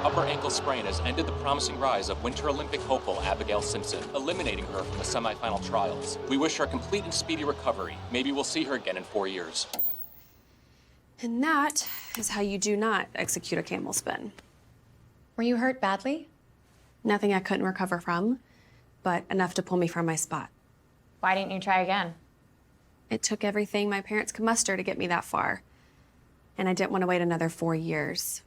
upper ankle sprain has ended the promising rise of Winter Olympic hopeful Abigail Simpson, eliminating her from the semifinal trials. We wish her a complete and speedy recovery. Maybe we'll see her again in 4 years. And that is how you do not execute a camel spin. Were you hurt badly? Nothing I couldn't recover from, but enough to pull me from my spot. Why didn't you try again? It took everything my parents could muster to get me that far. And I didn't want to wait another 4 years.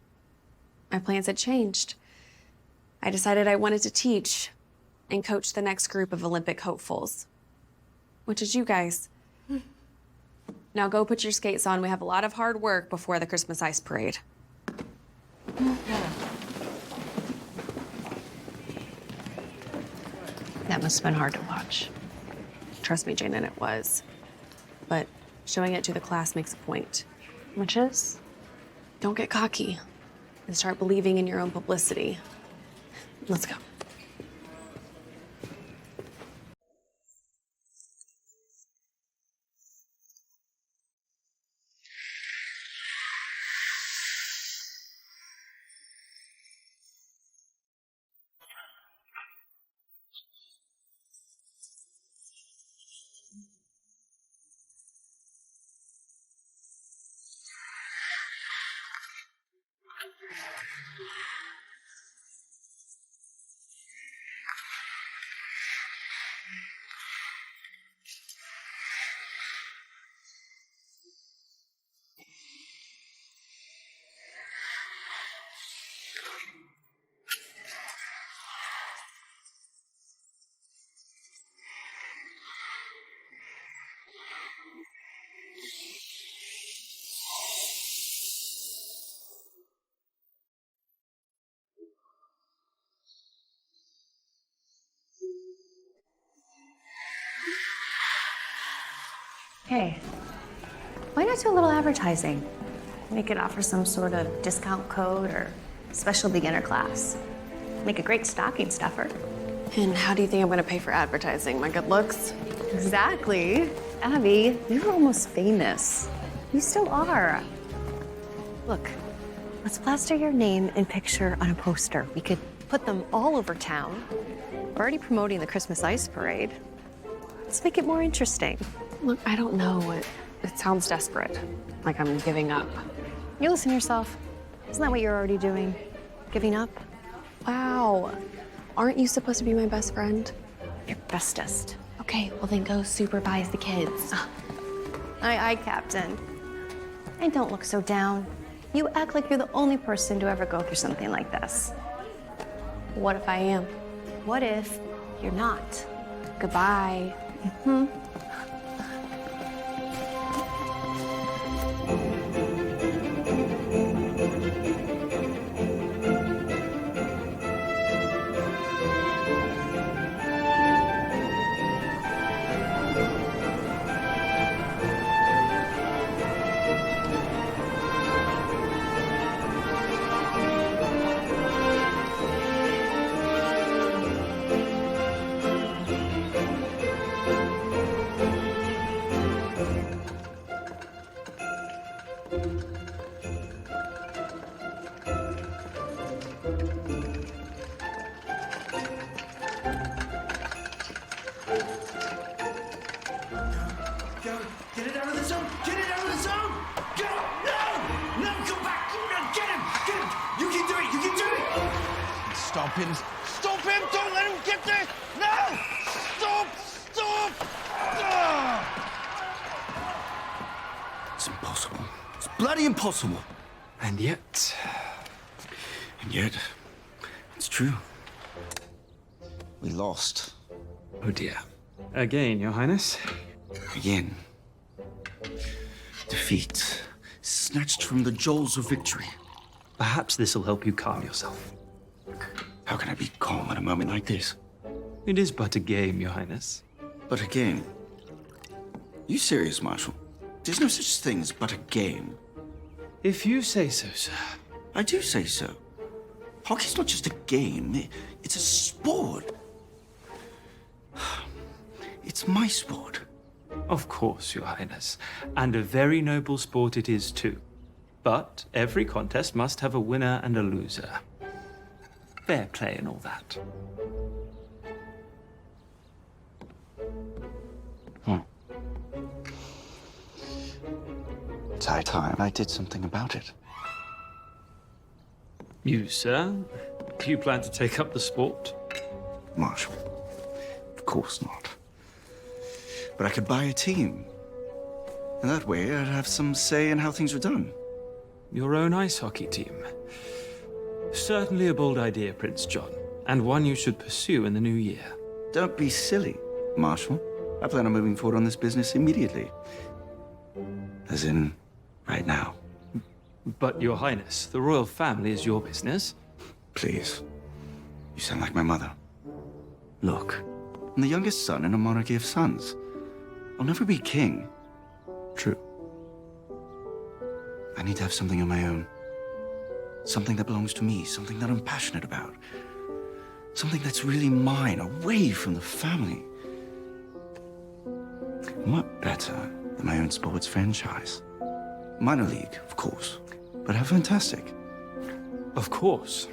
My plans had changed. I decided I wanted to teach and coach the next group of Olympic hopefuls, which is you guys. Now go put your skates on. We have a lot of hard work before the Christmas ice parade. That must have been hard to watch. Trust me, Jane, and it was. But showing it to the class makes a point. Which is? Don't get cocky and start believing in your own publicity. Let's go. Hey, why not do a little advertising? We could offer some sort of discount code or special beginner class. Make a great stocking stuffer. And how do you think I'm gonna pay for advertising? My good looks? Exactly. Abby, you're almost famous. You still are. Look, let's plaster your name and picture on a poster. We could put them all over town. We're already promoting the Christmas ice parade. Let's make it more interesting. Look, I don't know. It sounds desperate. Like I'm giving up. You listen to yourself. Isn't that what you're already doing? Giving up? Wow. Aren't you supposed to be my best friend? Your bestest. Okay, well then go supervise the kids. Aye, Captain. And don't look so down. You act like you're the only person to ever go through something like this. What if I am? What if you're not? Goodbye. Go! Get it out of the zone! Get it out of the zone! Go! No! No! Go back! Get him! Get him! You can do it! You can do it! Stop him! Stop him! Don't let him get there! No! Stop! Stop! Ah! It's impossible. It's bloody impossible. And yet, it's true. We lost. Oh dear. Again, Your Highness. Again. Defeat. Snatched from the jaws of victory. Perhaps this will help you calm yourself. How can I be calm at a moment like this? It is but a game, Your Highness. But a game? You serious, Marshal? There's no such thing as but a game. If you say so, sir. I do say so. Hockey's not just a game, it's a sport. It's my sport. Of course, Your Highness. And a very noble sport it is, too. But every contest must have a winner and a loser. fair play and all that. It's high time I did something about it. You, sir? Do you plan to take up the sport? Marshall, of course not. But I could buy a team. And that way I'd have some say in how things are done. Your own ice hockey team. Certainly a bold idea, Prince John, and one you should pursue in the new year. Don't be silly, Marshall. I plan on moving forward on this business immediately. As in, right now. But, Your Highness, the royal family is your business. Please. You sound like my mother. Look, I'm the youngest son in a monarchy of sons. I'll never be king. True. I need to have something of my own. Something that belongs to me, something that I'm passionate about. Something that's really mine, away from the family. And what better than my own sports franchise? Minor league, of course, but how fantastic. Of course.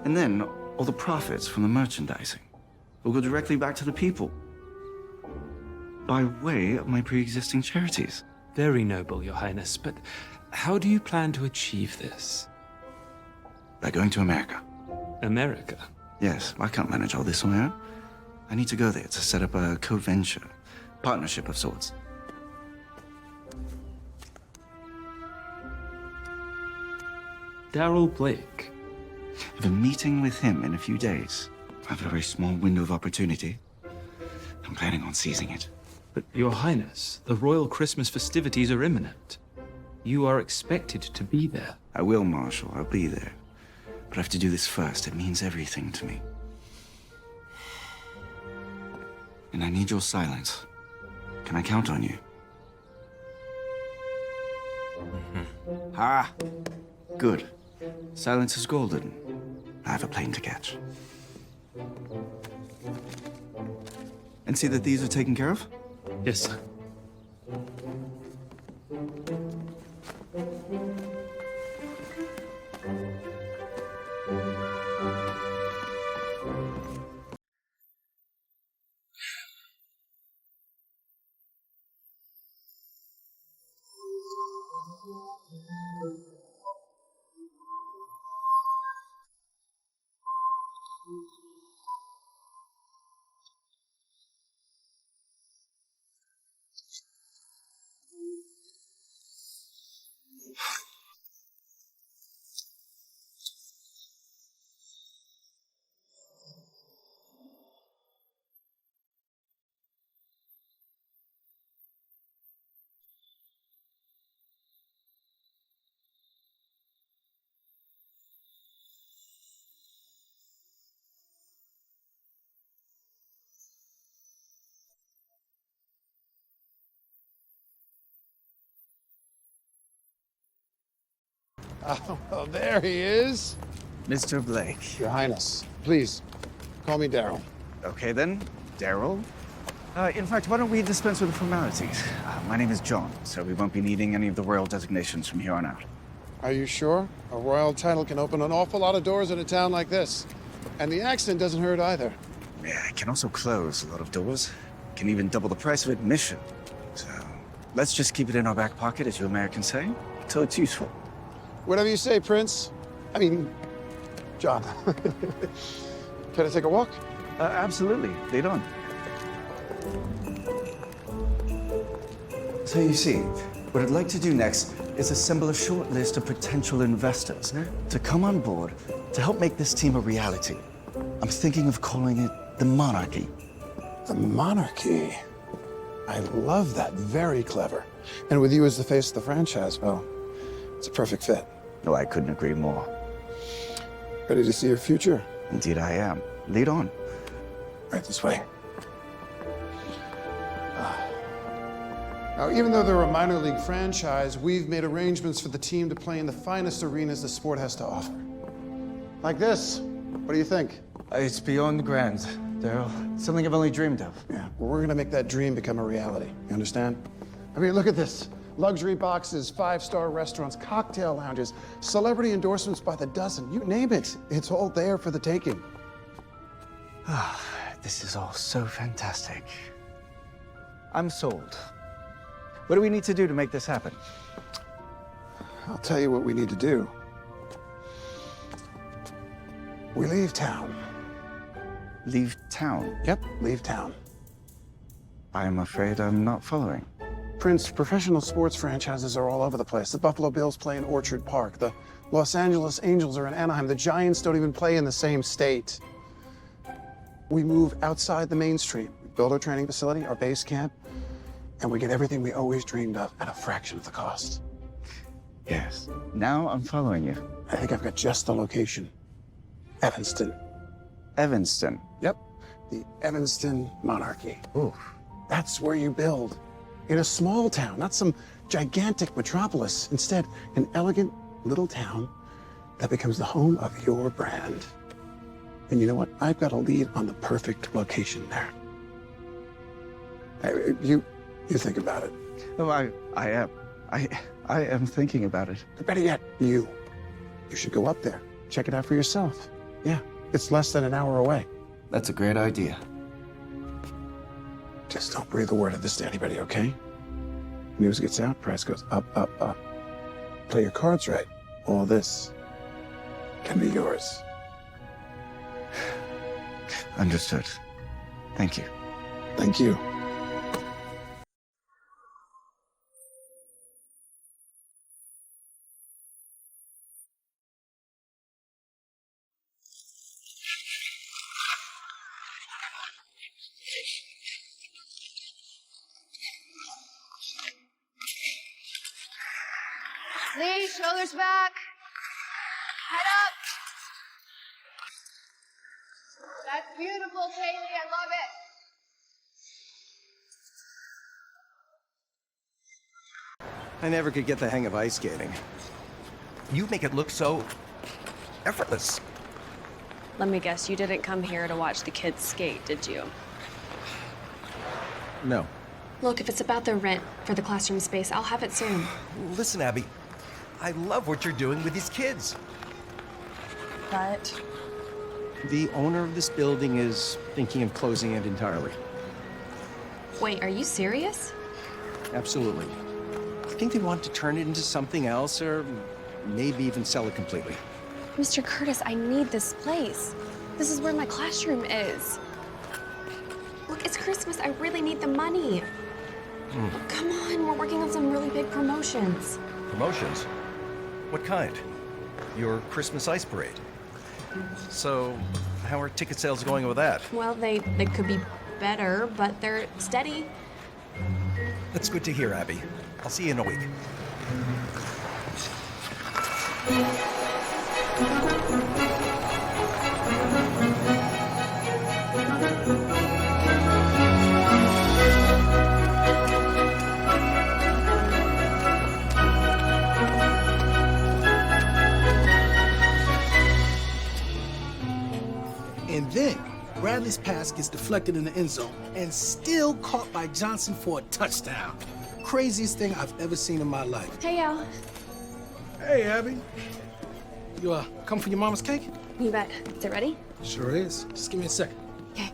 And then all the profits from the merchandising will go directly back to the people by way of my pre-existing charities. Very noble, Your Highness, but how do you plan to achieve this? By going to America. America? Yes, I can't manage all this on my own. I need to go there to set up a co-venture, partnership of sorts. Darrell Blake. I have a meeting with him in a few days. I have a very small window of opportunity. I'm planning on seizing it. But, Your Highness, the royal Christmas festivities are imminent. You are expected to be there. I will, Marshall. I'll be there. But I have to do this first. It means everything to me. And I need your silence. Can I count on you? Ah, good. Silence is golden. I have a plane to catch. And see that these are taken care of? Yes, sir. Oh, well, there he is. Mr. Blake. Your Highness, please, call me Darrell. Okay then, Darrell. In fact, why don't we dispense with the formalities? My name is John, so we won't be needing any of the royal designations from here on out. Are you sure? A royal title can open an awful lot of doors in a town like this. And the accent doesn't hurt either. Yeah, it can also close a lot of doors. Can even double the price of admission. So, let's just keep it in our back pocket, as you Americans say, till it's useful. Whatever you say, Prince. I mean, John. Can I take a walk? Absolutely. Lead on. So you see, what I'd like to do next is assemble a short list of potential investors to come on board to help make this team a reality. I'm thinking of calling it the Monarchy. The Monarchy. I love that. Very clever. And with you as the face of the franchise, well, it's a perfect fit. No, I couldn't agree more. Ready to see your future? Indeed I am. Lead on. Right this way. Now, even though they're a minor league franchise, we've made arrangements for the team to play in the finest arenas the sport has to offer. Like this. What do you think? It's beyond grand, Darrell. Something I've only dreamed of. Yeah, well, we're gonna make that dream become a reality. You understand? I mean, look at this. Luxury boxes, 5-star restaurants, cocktail lounges, celebrity endorsements by the dozen. You name it, it's all there for the taking. This is all so fantastic. I'm sold. What do we need to do to make this happen? I'll tell you what we need to do. We leave town. Leave town? Yep, leave town. I'm afraid I'm not following. Prince, professional sports franchises are all over the place. The Buffalo Bills play in Orchard Park. The Los Angeles Angels are in Anaheim. The Giants don't even play in the same state. We move outside the mainstream. We build our training facility, our base camp, and we get everything we always dreamed of at a fraction of the cost. Yes. Now I'm following you. I think I've got just the location. Evanston. Evanston. Yep, the Evanston Monarchy. Ooh. That's where you build. In a small town, not some gigantic metropolis. Instead, an elegant little town that becomes the home of your brand. And you know what? I've got a lead on the perfect location there. Hey, you think about it. Oh, I am thinking about it. Better yet, you should go up there. Check it out for yourself. Yeah, it's less than an hour away. That's a great idea. Just don't breathe a word of this to anybody, okay? News gets out, price goes up, up, up. Play your cards right. All this can be yours. Understood. Thank you. Thank you. Lee, shoulders back. Head up. That's beautiful, Kaylee. I love it. I never could get the hang of ice skating. You make it look so effortless. Let me guess, you didn't come here to watch the kids skate, did you? No. Look, if it's about the rent for the classroom space, I'll have it soon. Listen, Abby, I love what you're doing with these kids. But The owner of this building is thinking of closing it entirely. wait, are you serious? Absolutely. I think they want to turn it into something else or maybe even sell it completely. Mr. Curtis, I need this place. This is where my classroom is. Look, it's Christmas. I really need the money. Come on, we're working on some really big promotions. Promotions? What kind? Your Christmas ice parade. So, how are ticket sales going with that? Well, they could be better, but they're steady. That's good to hear, Abby. I'll see you in a week. And then Bradley's pass gets deflected in the end zone and still caught by Johnson for a touchdown. Craziest thing I've ever seen in my life. Hey, Al. Hey, Abby. You come for your mama's cake? You bet. Is it ready? Sure is. Just give me a second. Okay.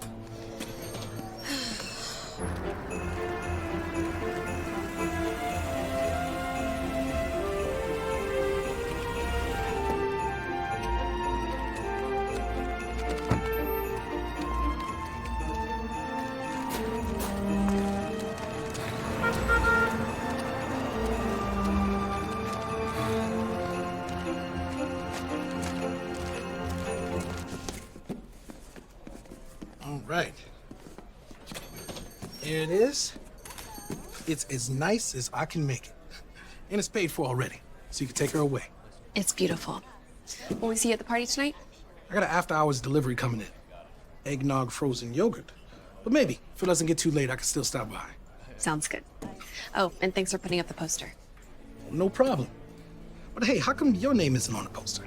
All right. Here it is. It's as nice as I can make it. And it's paid for already, so you can take her away. It's beautiful. Will we see you at the party tonight? I got an after-hours delivery coming in. Eggnog frozen yogurt. But maybe, if it doesn't get too late, I can still stop by. Sounds good. Oh, and thanks for putting up the poster. No problem. But hey, how come your name isn't on the poster?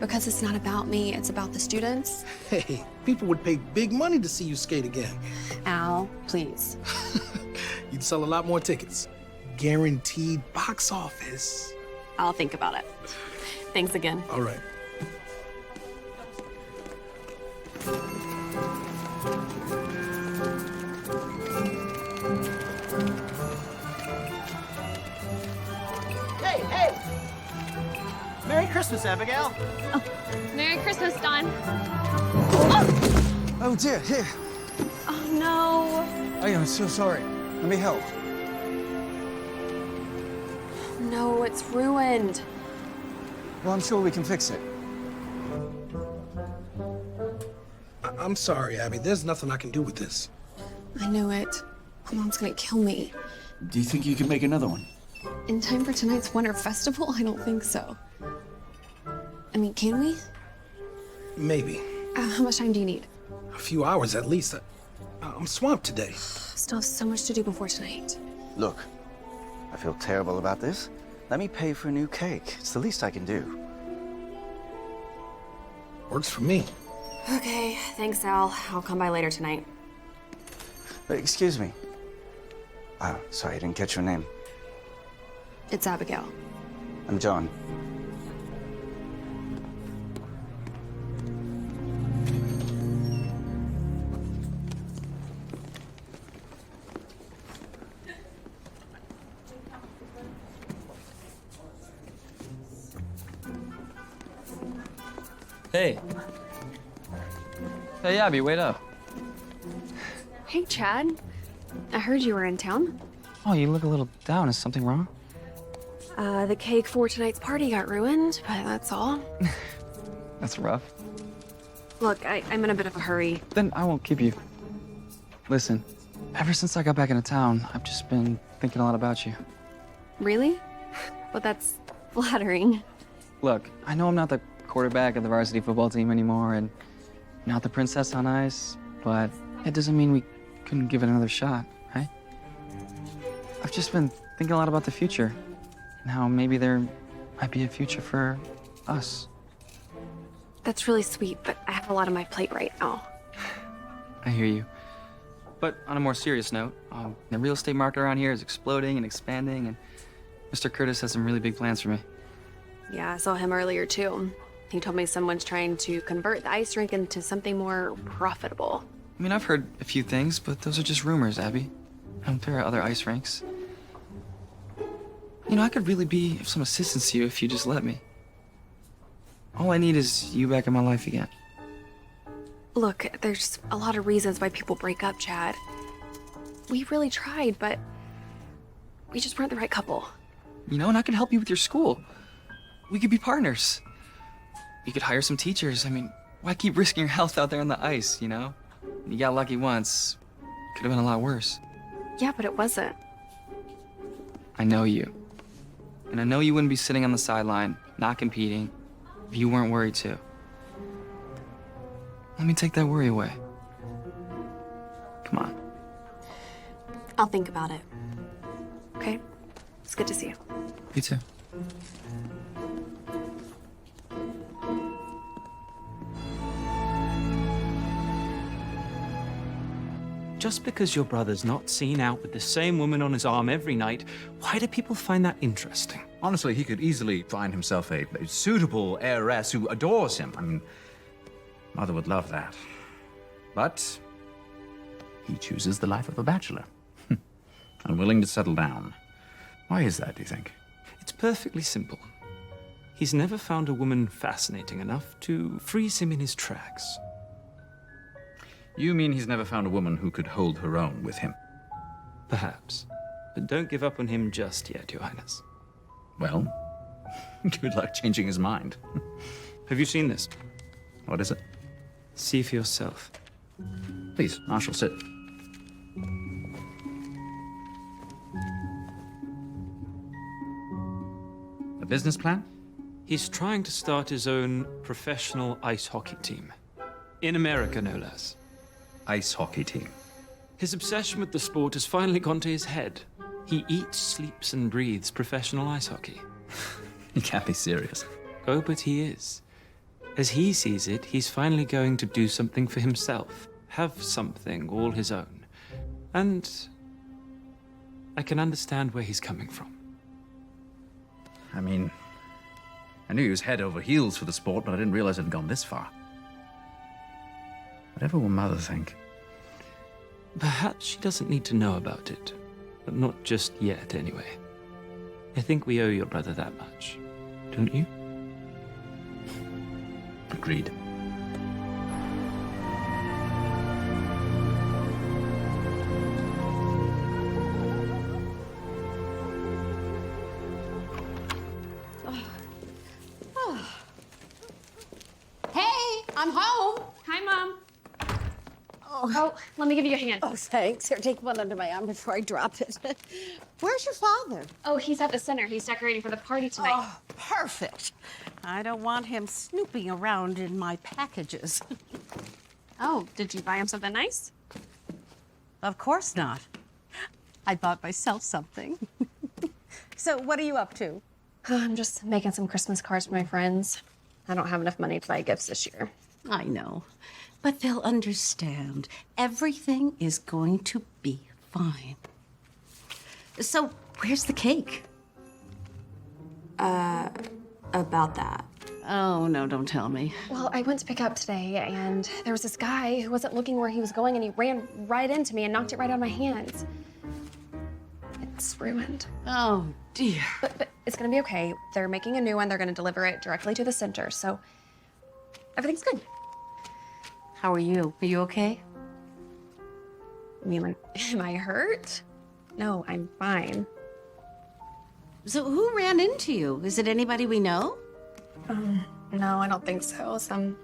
Because it's not about me, it's about the students. Hey, people would pay big money to see you skate again. Al, please. You'd sell a lot more tickets. guaranteed box office. I'll think about it. Thanks again. All right. Hey, hey! Merry Christmas, Abigail. Merry Christmas, Don. Oh dear, here. Oh, no. I am so sorry. Let me help. No, it's ruined. Well, I'm sure we can fix it. I'm sorry, Abby. There's nothing I can do with this. I knew it. My mom's gonna kill me. Do you think you can make another one? In time for tonight's Winter Festival? I don't think so. I mean, can we? Maybe. How much time do you need? A few hours at least. I'm swamped today. Still have so much to do before tonight. Look, I feel terrible about this. Let me pay for a new cake. It's the least I can do. Works for me. Okay, thanks, Al. I'll come by later tonight. Excuse me. Sorry, I didn't catch your name. It's Abigail. I'm John. Hey. Hey, Abby, wait up. Hey, Chad. I heard you were in town. Oh, you look a little down. Is something wrong? The cake for tonight's party got ruined, but that's all. That's rough. Look, I'm in a bit of a hurry. Then I won't keep you. Listen, ever since I got back into town, I've just been thinking a lot about you. Really? Well, that's flattering. Look, I know I'm not the quarterback of the varsity football team anymore and not the princess on ice, but it doesn't mean we couldn't give it another shot, right? I've just been thinking a lot about the future and how maybe there might be a future for us. That's really sweet, but I have a lot on my plate right now. I hear you. But on a more serious note, the real estate market around here is exploding and expanding, and Mr. Curtis has some really big plans for me. Yeah, I saw him earlier too. He told me someone's trying to convert the ice rink into something more profitable. I mean, I've heard a few things, but those are just rumors, Abby. There are other ice rinks. You know, I could really be of some assistance to you if you just let me. All I need is you back in my life again. Look, there's a lot of reasons why people break up, Chad. We really tried, but we just weren't the right couple. You know, and I can help you with your school. We could be partners. You could hire some teachers. I mean, why keep risking your health out there on the ice, you know? You got lucky once. Could have been a lot worse. Yeah, but it wasn't. I know you. And I know you wouldn't be sitting on the sideline, not competing, if you weren't worried too. Let me take that worry away. Come on. I'll think about it. Okay? It's good to see you. You too. Just because your brother's not seen out with the same woman on his arm every night, why do people find that interesting? Honestly, he could easily find himself a suitable heiress who adores him. I mean, Mother would love that. But he chooses the life of a bachelor. Unwilling to settle down. Why is that, do you think? It's perfectly simple. He's never found a woman fascinating enough to freeze him in his tracks. You mean he's never found a woman who could hold her own with him? Perhaps. But don't give up on him just yet, Your Highness. Well, good luck changing his mind. Have you seen this? What is it? See for yourself. Please, I shall sit. A business plan? He's trying to start his own professional ice hockey team. In America, no less. Ice hockey team. His obsession with the sport has finally gone to his head. He eats, sleeps, and breathes professional ice hockey. You can't be serious. Oh, but he is. As he sees it, he's finally going to do something for himself. Have something all his own. And I can understand where he's coming from. I mean, I knew he was head over heels for the sport, but I didn't realize it had gone this far. Whatever will Mother think? Perhaps she doesn't need to know about it. But not just yet, anyway. I think we owe your brother that much. Don't you? Agreed. Hey, I'm home. Hi, Mom. Oh, let me give you a hand. Oh, thanks. Here, take one under my arm before I drop it. Where's your father? Oh, he's at the center. He's decorating for the party tonight. Oh, perfect. I don't want him snooping around in my packages. Oh, did you buy him something nice? Of course not. I bought myself something. So, what are you up to? I'm just making some Christmas cards for my friends. I don't have enough money to buy gifts this year. I know, but they'll understand. Everything is going to be fine. So, where's the cake? About that. Oh, no, don't tell me. Well, I went to pick up today, and there was this guy who wasn't looking where he was going, and he ran right into me and knocked it right out of my hands. It's ruined. Oh, dear. But it's gonna be okay. They're making a new one. They're gonna deliver it directly to the center, so everything's good. How are you? Are you okay? I mean, like, am I hurt? No, I'm fine. So, who ran into you? Is it anybody we know? No, I don't think so. Some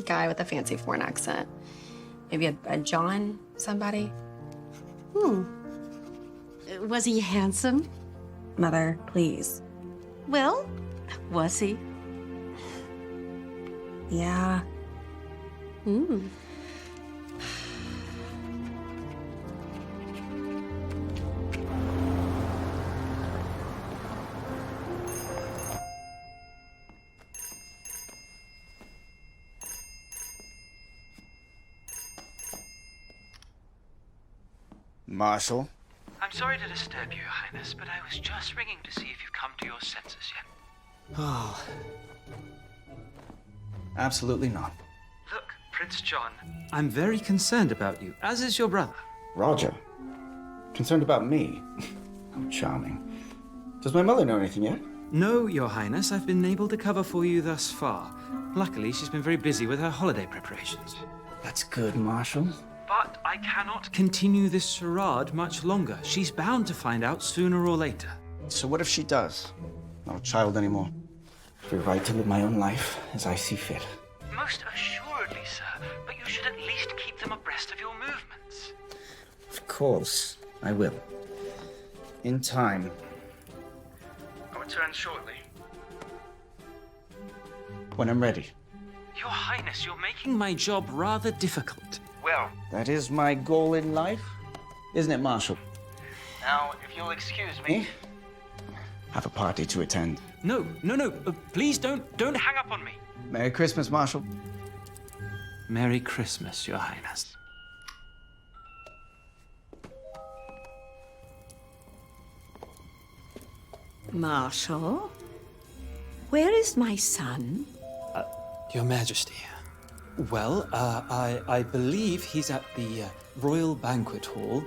guy with a fancy foreign accent. Maybe a John somebody. Was he handsome? Mother, please. Well, was he? Yeah. Marshal? I'm sorry to disturb you, Your Highness, but I was just ringing to see if you've come to your senses yet. Oh. Absolutely not. Look, Prince John. I'm very concerned about you, as is your brother. Roger? Concerned about me? How charming. Does my mother know anything yet? No, Your Highness. I've been able to cover for you thus far. Luckily, she's been very busy with her holiday preparations. That's good, Marshal. But I cannot continue this charade much longer. She's bound to find out sooner or later. So what if she does? Not a child anymore. Free right to live my own life as I see fit. Most assuredly, sir. But you should at least keep them abreast of your movements. Of course, I will. In time. I'll return shortly. When I'm ready. Your Highness, you're making my job rather difficult. Well, That is my goal in life, isn't it, Marshal? now, if you'll excuse me. Have a party to attend. No. Please don't hang up on me. Merry Christmas, Marshal. Merry Christmas, Your Highness. Marshal? Where is my son? Your Majesty. Well, I believe he's at the Royal Banquet Hall,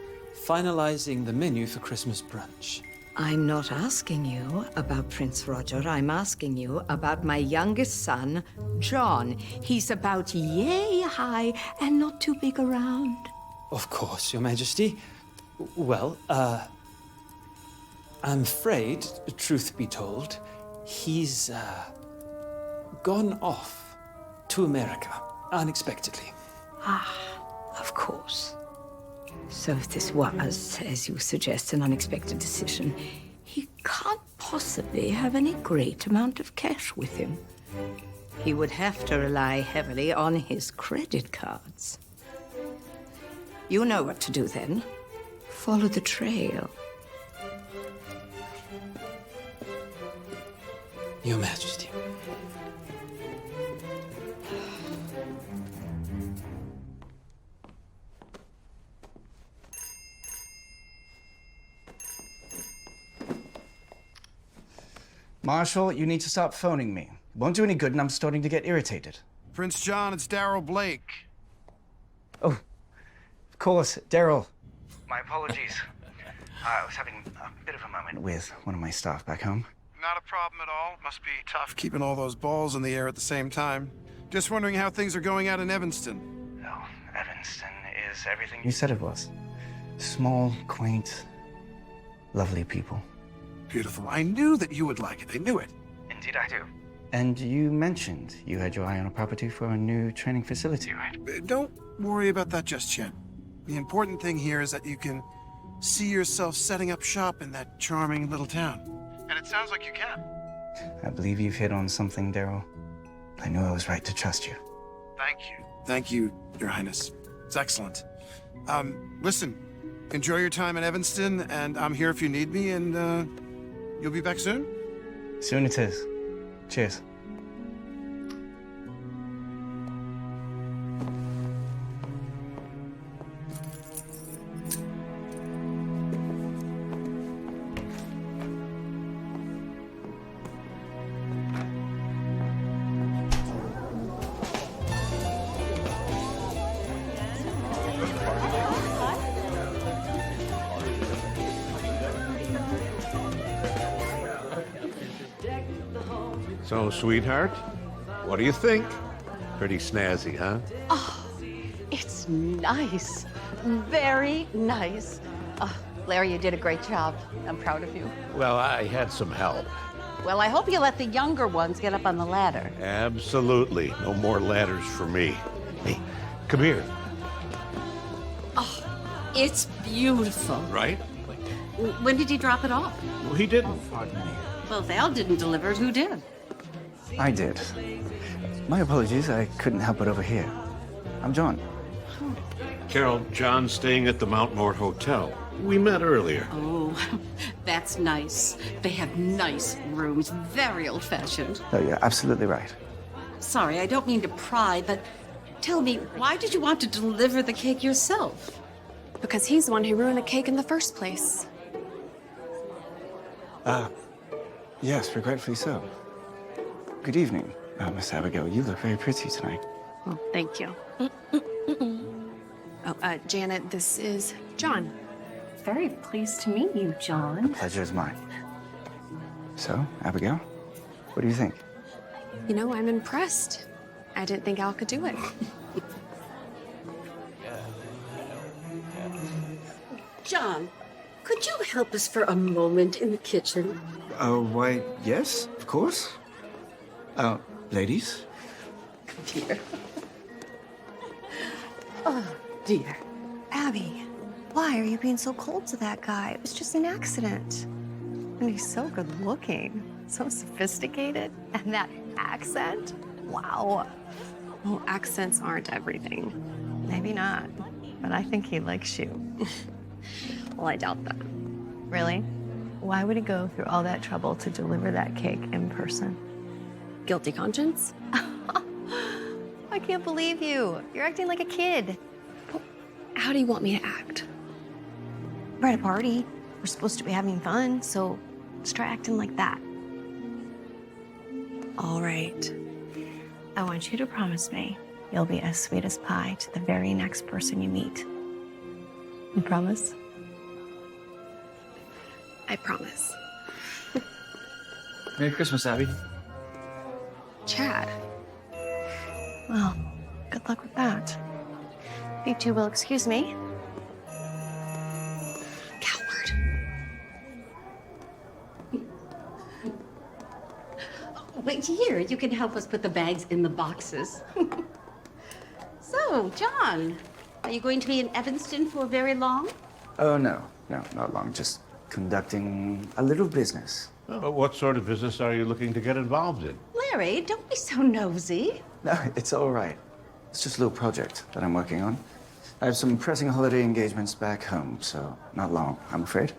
finalizing the menu for Christmas brunch. I'm not asking you about Prince Roger. I'm asking you about my youngest son, John. He's about yay high and not too big around. Of course, Your Majesty. Well, I'm afraid, truth be told, he's gone off to America unexpectedly. Of course. So if this was, as you suggest, an unexpected decision, he can't possibly have any great amount of cash with him. He would have to rely heavily on his credit cards. You know what to do then. Follow the trail. Your Majesty. Marshall, you need to stop phoning me. It won't do any good, and I'm starting to get irritated. Prince John, it's Daryl Blake. Oh, of course, Daryl. My apologies. I was having a bit of a moment with one of my staff back home. Not a problem at all. Must be tough keeping all those balls in the air at the same time. Just wondering how things are going out in Evanston. Oh, Evanston is everything you said it was. Small, quaint, lovely people. Beautiful. I knew that you would like it. I knew it. Indeed I do. And you mentioned you had your eye on a property for a new training facility, right? Don't worry about that just yet. The important thing here is that you can see yourself setting up shop in that charming little town. And it sounds like you can. I believe you've hit on something, Daryl. I knew I was right to trust you. Thank you. Thank you, Your Highness. It's excellent. Listen, enjoy your time in Evanston, and I'm here if you need me, and you'll be back soon? Soon it is. Cheers. So, sweetheart, what do you think? Pretty snazzy, huh? Oh, it's nice. Very nice. Larry, you did a great job. I'm proud of you. Well, I had some help. Well, I hope you let the younger ones get up on the ladder. Absolutely. No more ladders for me. Hey, come here. Oh, it's beautiful. Right? When did he drop it off? Well, he didn't. Pardon me. Well, if Al didn't deliver it, who did? I did. My apologies, I couldn't help but overhear. I'm John. Carol, John's staying at the Mount Mort Hotel. We met earlier. Oh, that's nice. They have nice rooms, very old-fashioned. Oh, you're absolutely right. Sorry, I don't mean to pry, but tell me, why did you want to deliver the cake yourself? Because he's the one who ruined the cake in the first place. Yes, regretfully so. Good evening, Miss Abigail. You look very pretty tonight. Well, thank you. Janet, this is John. Very pleased to meet you, John. Pleasure is mine. So, Abigail, what do you think? You know, I'm impressed. I didn't think Al could do it. John, could you help us for a moment in the kitchen? Why, yes, of course. Ladies? Dear. Oh, dear. Abby, why are you being so cold to that guy? It was just an accident. And he's so good looking, so sophisticated, and that accent, wow. Well, accents aren't everything. Maybe not, but I think he likes you. Well, I doubt that. Really? Why would he go through all that trouble to deliver that cake in person? Guilty conscience? I can't believe you. You're acting like a kid. How do you want me to act? We're at a party. We're supposed to be having fun, so let's try acting like that. All right. I want you to promise me you'll be as sweet as pie to the very next person you meet. You promise? I promise. Merry Christmas, Abby. Chad. Well, good luck with that. You two will excuse me. Coward. Wait, here, you can help us put the bags in the boxes. So, John, are you going to be in Evanston for very long? Oh, no, not long. Just conducting a little business. What sort of business are you looking to get involved in? Larry, don't be so nosy. No, it's all right. It's just a little project that I'm working on. I have some pressing holiday engagements back home, so not long, I'm afraid.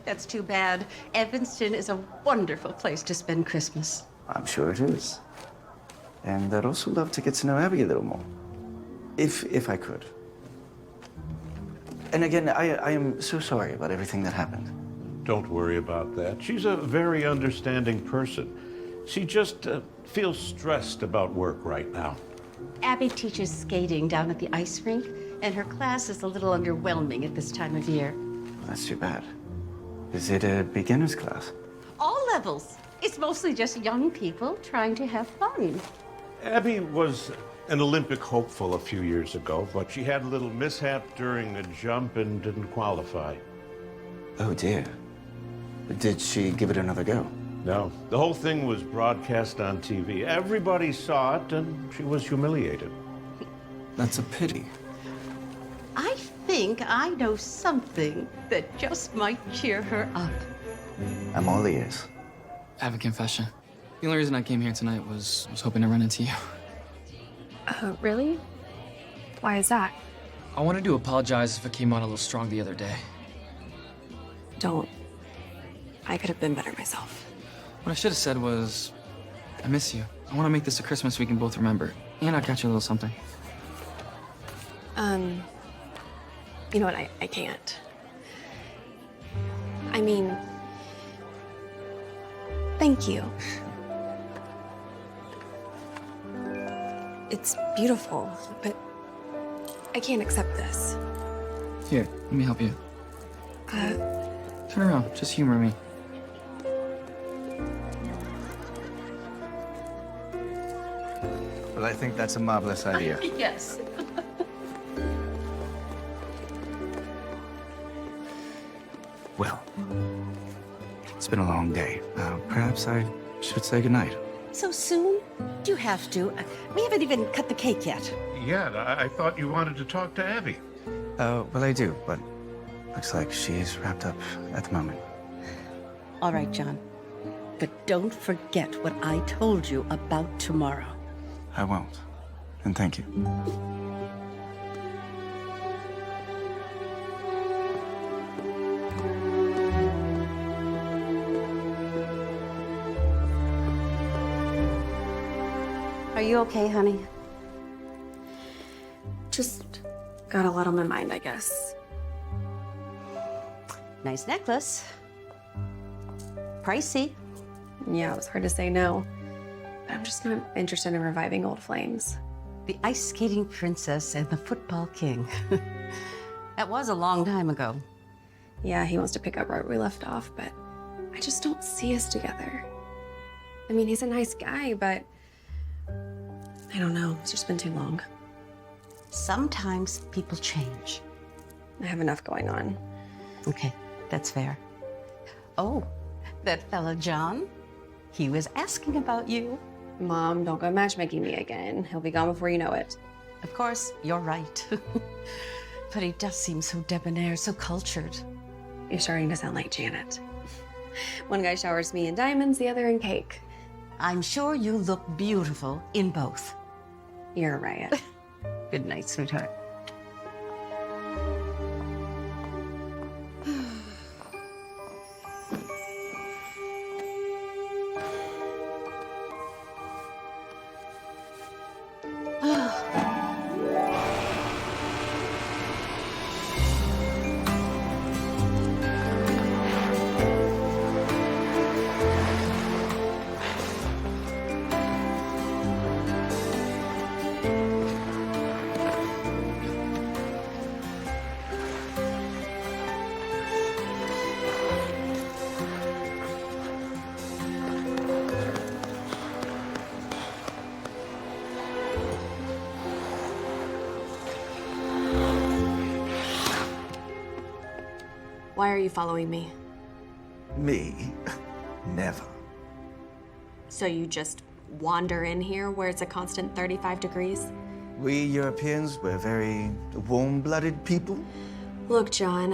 That's too bad. Evanston is a wonderful place to spend Christmas. I'm sure it is. And I'd also love to get to know Abby a little more. If I could. And again, I am so sorry about everything that happened. Don't worry about that. She's a very understanding person. She just feels stressed about work right now. Abby teaches skating down at the ice rink, and her class is a little underwhelming at this time of year. That's too bad. Is it a beginner's class? All levels. It's mostly just young people trying to have fun. Abby was an Olympic hopeful a few years ago, but she had a little mishap during a jump and didn't qualify. Oh dear. Did she give it another go? No. The whole thing was broadcast on TV. Everybody saw it, and she was humiliated. That's a pity. I think I know something that just might cheer her up. I'm all ears. I have a confession. The only reason I came here tonight was hoping to run into you. Really? Why is that? I wanted to apologize if I came on a little strong the other day. Don't. I could have been better myself. What I should have said was, I miss you. I want to make this a Christmas we can both remember. And I'll catch you a little something. You know what? I can't. I mean, thank you. It's beautiful, but I can't accept this. Here, let me help you. Turn around, just humor me. Well, I think that's a marvelous idea. Yes. Well, it's been a long day. Perhaps I should say goodnight. So soon? You have to. We haven't even cut the cake yet. Yeah, I thought you wanted to talk to Abby. Well, I do, but looks like she's wrapped up at the moment. All right, John. But don't forget what I told you about tomorrow. I won't. And thank you. Are you okay, honey? Just got a lot on my mind, I guess. Nice necklace. Pricey. Yeah, it was hard to say no. But I'm just not interested in reviving old flames. The ice skating princess and the football king. That was a long time ago. Yeah, he wants to pick up right where we left off, but I just don't see us together. I mean, he's a nice guy, but I don't know. It's just been too long. Sometimes people change. I have enough going on. Okay, that's fair. Oh, that fella John, he was asking about you. Mom, don't go matchmaking me again. He'll be gone before you know it. Of course, you're right. But he does seem so debonair, so cultured. You're starting to sound like Janet. One guy showers me in diamonds, the other in cake. I'm sure you look beautiful in both. You're right. Good night, sweetheart. Why are you following me? Me? Never. So you just wander in here where it's a constant 35 degrees? We Europeans, we're very warm-blooded people. Look, John,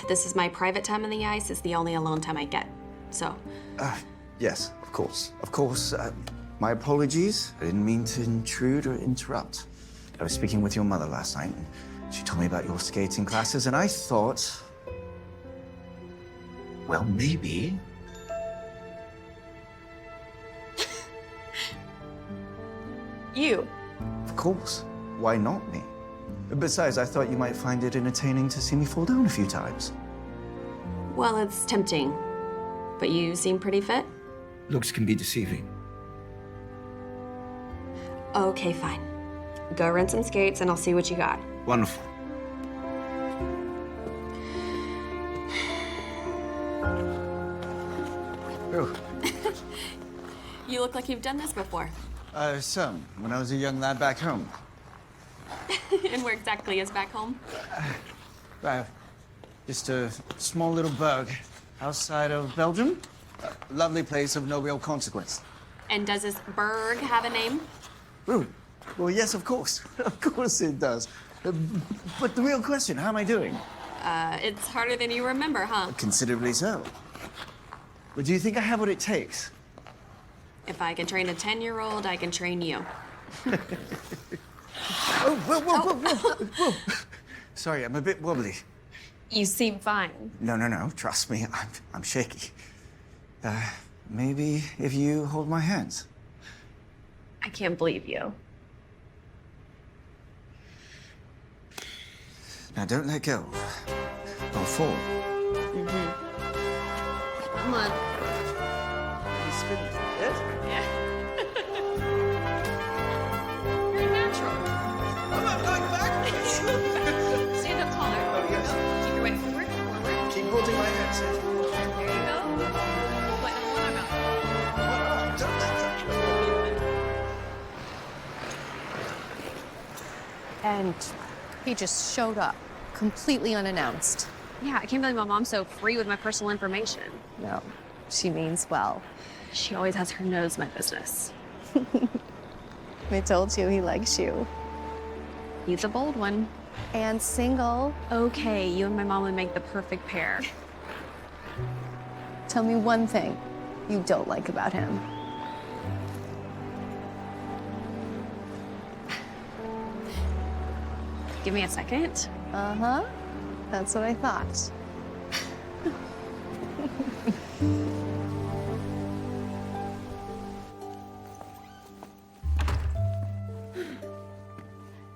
this is my private time on the ice. It's the only alone time I get. So. Yes, of course. Of course. My apologies. I didn't mean to intrude or interrupt. I was speaking with your mother last night, and she told me about your skating classes, and I thought, well, maybe. You? Of course. Why not me? Besides, I thought you might find it entertaining to see me fall down a few times. Well, it's tempting. But you seem pretty fit. Looks can be deceiving. Okay, fine. Go rent some skates and I'll see what you got. Wonderful. Oh. You look like you've done this before. Some, when I was a young lad back home. And where exactly is back home? Just a small little burg outside of Belgium. A lovely place of no real consequence. And does this burg have a name? Well, yes, of course. Of course it does. But the real question, how am I doing? It's harder than you remember, huh? Considerably so. But do you think I have what it takes? If I can train a 10-year-old, I can train you. Oh, whoa. Sorry, I'm a bit wobbly. You seem fine. No. Trust me, I'm shaky. Maybe if you hold my hands. I can't believe you. Now don't let go. I'll fall. Come on. You spin it? Yeah. You're natural. I'm not going backwards. Stand up taller. Oh, yes. Keep your weight forward. Keep holding my hands. There you go. What arm out? Don't let go. And he just showed up, completely unannounced. Yeah, I can't believe my mom's so free with my personal information. No, she means well. She always has her nose in my business. I told you he likes you. He's a bold one. And single. Okay, you and my mom would make the perfect pair. Tell me one thing you don't like about him. Give me a second. Uh-huh. That's what I thought.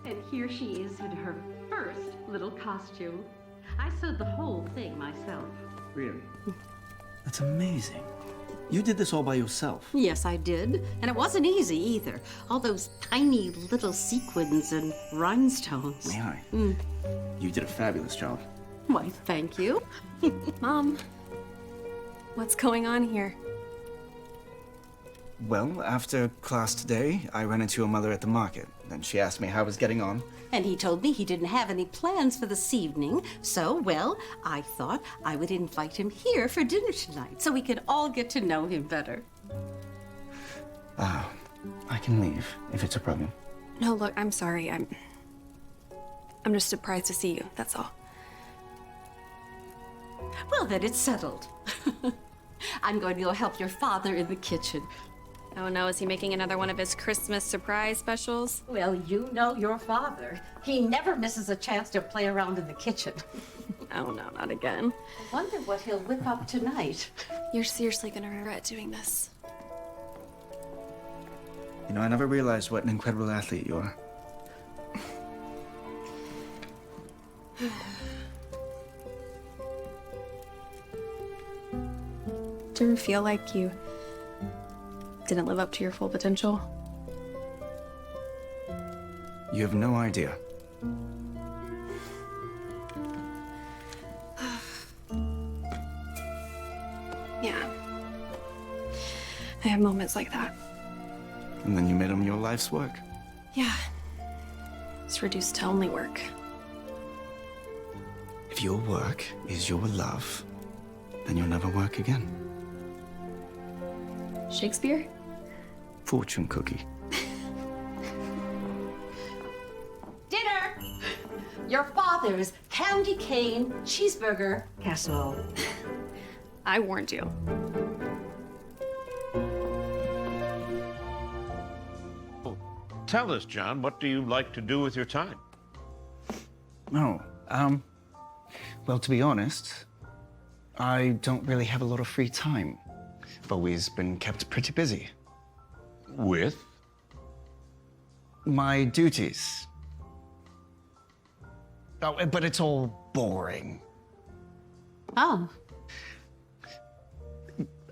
And here she is in her first little costume. I sewed the whole thing myself. Really? That's amazing. You did this all by yourself. Yes, I did. And it wasn't easy either. All those tiny little sequins and rhinestones. May I? You did a fabulous job. Why, thank you. Mom, what's going on here? Well, after class today, I ran into your mother at the market. Then she asked me how I was getting on. And he told me he didn't have any plans for this evening. So, well, I thought I would invite him here for dinner tonight so we could all get to know him better. I can leave if it's a problem. No, look, I'm sorry. I'm just surprised to see you, that's all. Well, then it's settled. I'm going to go help your father in the kitchen. Oh no, is he making another one of his Christmas surprise specials? Well, you know your father. He never misses a chance to play around in the kitchen. Oh no, not again. I wonder what he'll whip up tonight. You're seriously gonna regret doing this. You know, I never realized what an incredible athlete you are. Do you ever feel like you didn't live up to your full potential? You have no idea. Yeah. I have moments like that. And then you made them your life's work. Yeah. It's reduced to only work. If your work is your love, then you'll never work again. Shakespeare? Fortune cookie. Dinner! Your father's candy cane cheeseburger casserole. I warned you. Tell us, John, what do you like to do with your time? Oh, well, to be honest, I don't really have a lot of free time. I've always been kept pretty busy. With? My duties. Oh, but it's all boring. Oh.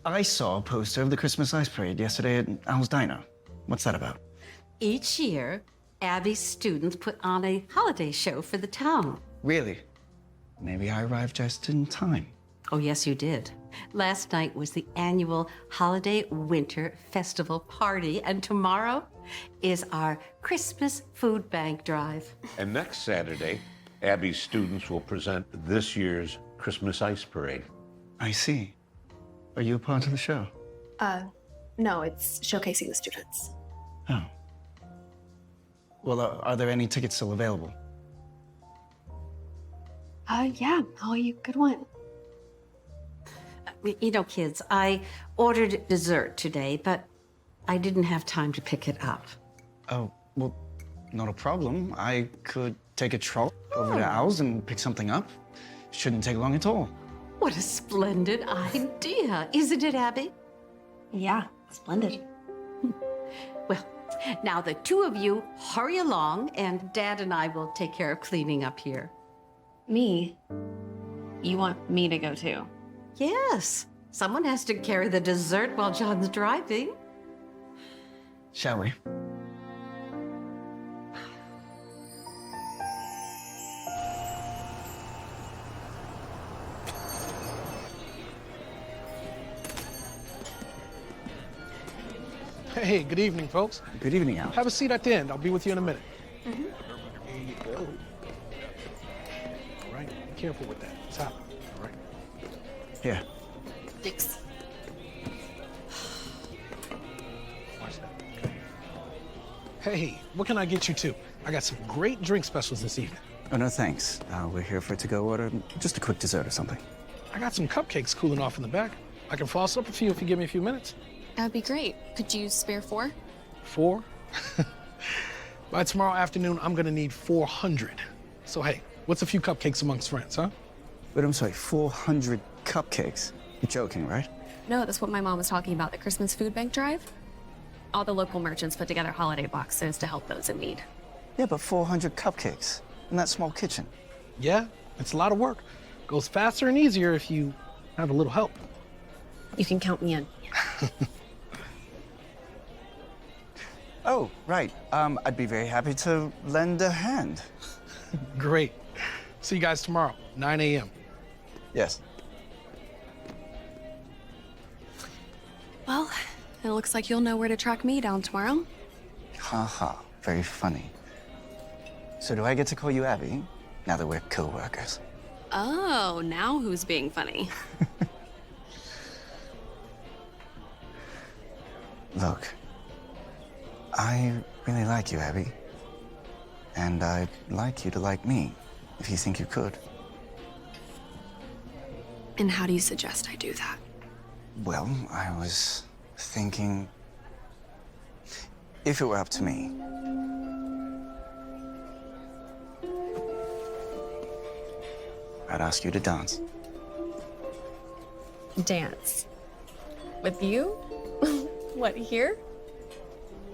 I saw a poster of the Christmas Ice Parade yesterday at Al's Diner. What's that about? Each year, Abby's students put on a holiday show for the town. Really? Maybe I arrived just in time. Oh, yes, you did. Last night was the annual Holiday Winter Festival party, and tomorrow is our Christmas Food Bank drive. And next Saturday, Abby's students will present this year's Christmas Ice Parade. I see. Are you a part of the show? No, it's showcasing the students. Oh. Well, are there any tickets still available? Yeah, all you could want. You know, kids, I ordered dessert today, but I didn't have time to pick it up. Oh, well, not a problem. I could take a trolley over to Al's and pick something up. Shouldn't take long at all. What a splendid idea, isn't it, Abby? Yeah, splendid. Well, now the two of you hurry along, and Dad and I will take care of cleaning up here. Me? You want me to go too? Yes. Someone has to carry the dessert while John's driving. Shall we? Hey, good evening, folks. Good evening, Al. Have a seat at the end. I'll be with you in a minute. Mm-hmm. Here you go. All right, be careful with that. It's hot. All right. Here. Thanks. Watch that. Hey, what can I get you two? I got some great drink specials this evening. Oh, no, thanks. We're here for it to go order just a quick dessert or something. I got some cupcakes cooling off in the back. I can floss up a few if you give me a few minutes. That'd be great. Could you spare 4? 4? By tomorrow afternoon, I'm gonna need 400. So hey, what's a few cupcakes amongst friends, huh? But I'm sorry, 400 cupcakes? You're joking, right? No, that's what my mom was talking about, the Christmas Food Bank drive. All the local merchants put together holiday boxes to help those in need. Yeah, but 400 cupcakes in that small kitchen. Yeah, it's a lot of work. Goes faster and easier if you have a little help. You can count me in. Oh, right. I'd be very happy to lend a hand. Great. See you guys tomorrow, 9 a.m. Yes. Well, it looks like you'll know where to track me down tomorrow. Haha, very funny. So do I get to call you Abby, now that we're co-workers? Oh, now who's being funny? Look, I really like you, Abby. And I'd like you to like me, if you think you could. And how do you suggest I do that? Well, I was thinking, if it were up to me, I'd ask you to dance. Dance. With you? What, here?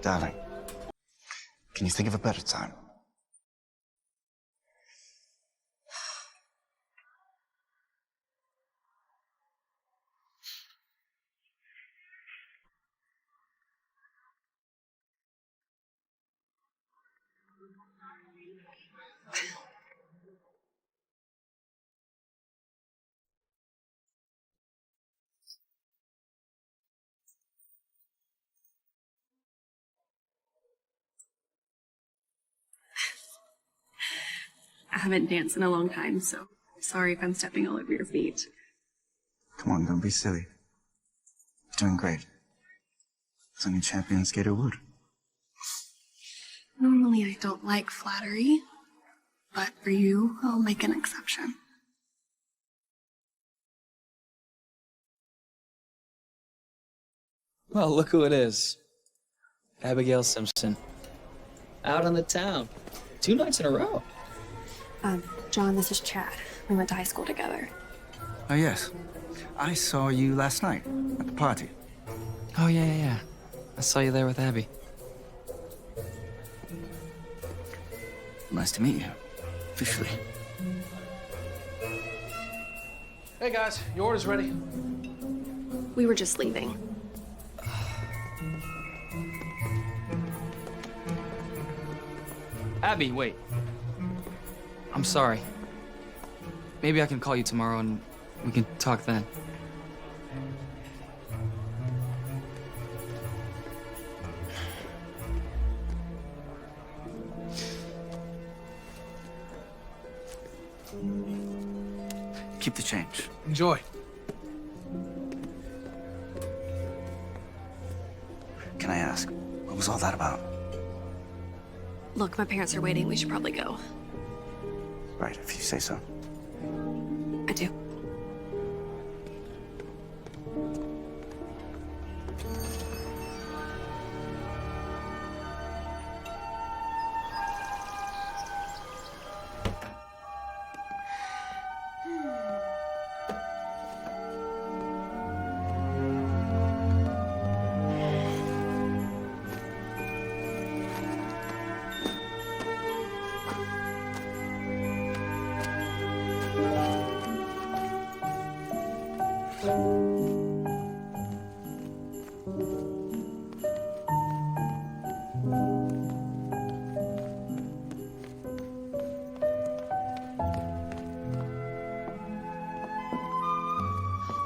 Darling, can you think of a better time? I haven't danced in a long time, so sorry if I'm stepping all over your feet. Come on, don't be silly. You're doing great. It's only a champion skater would. Normally I don't like flattery, but for you, I'll make an exception. Well, look who it is. Abigail Simpson. Out on the town. 2 nights in a row. John, this is Chad. We went to high school together. Oh, yes. I saw you last night at the party. Oh, yeah. I saw you there with Abby. Nice to meet you. Officially. Hey guys, your order's ready. We were just leaving. Abby, wait. I'm sorry. Maybe I can call you tomorrow and we can talk then. Keep the change. Enjoy. Can I ask, what was all that about? Look, my parents are waiting. We should probably go. Right, if you say so. I do.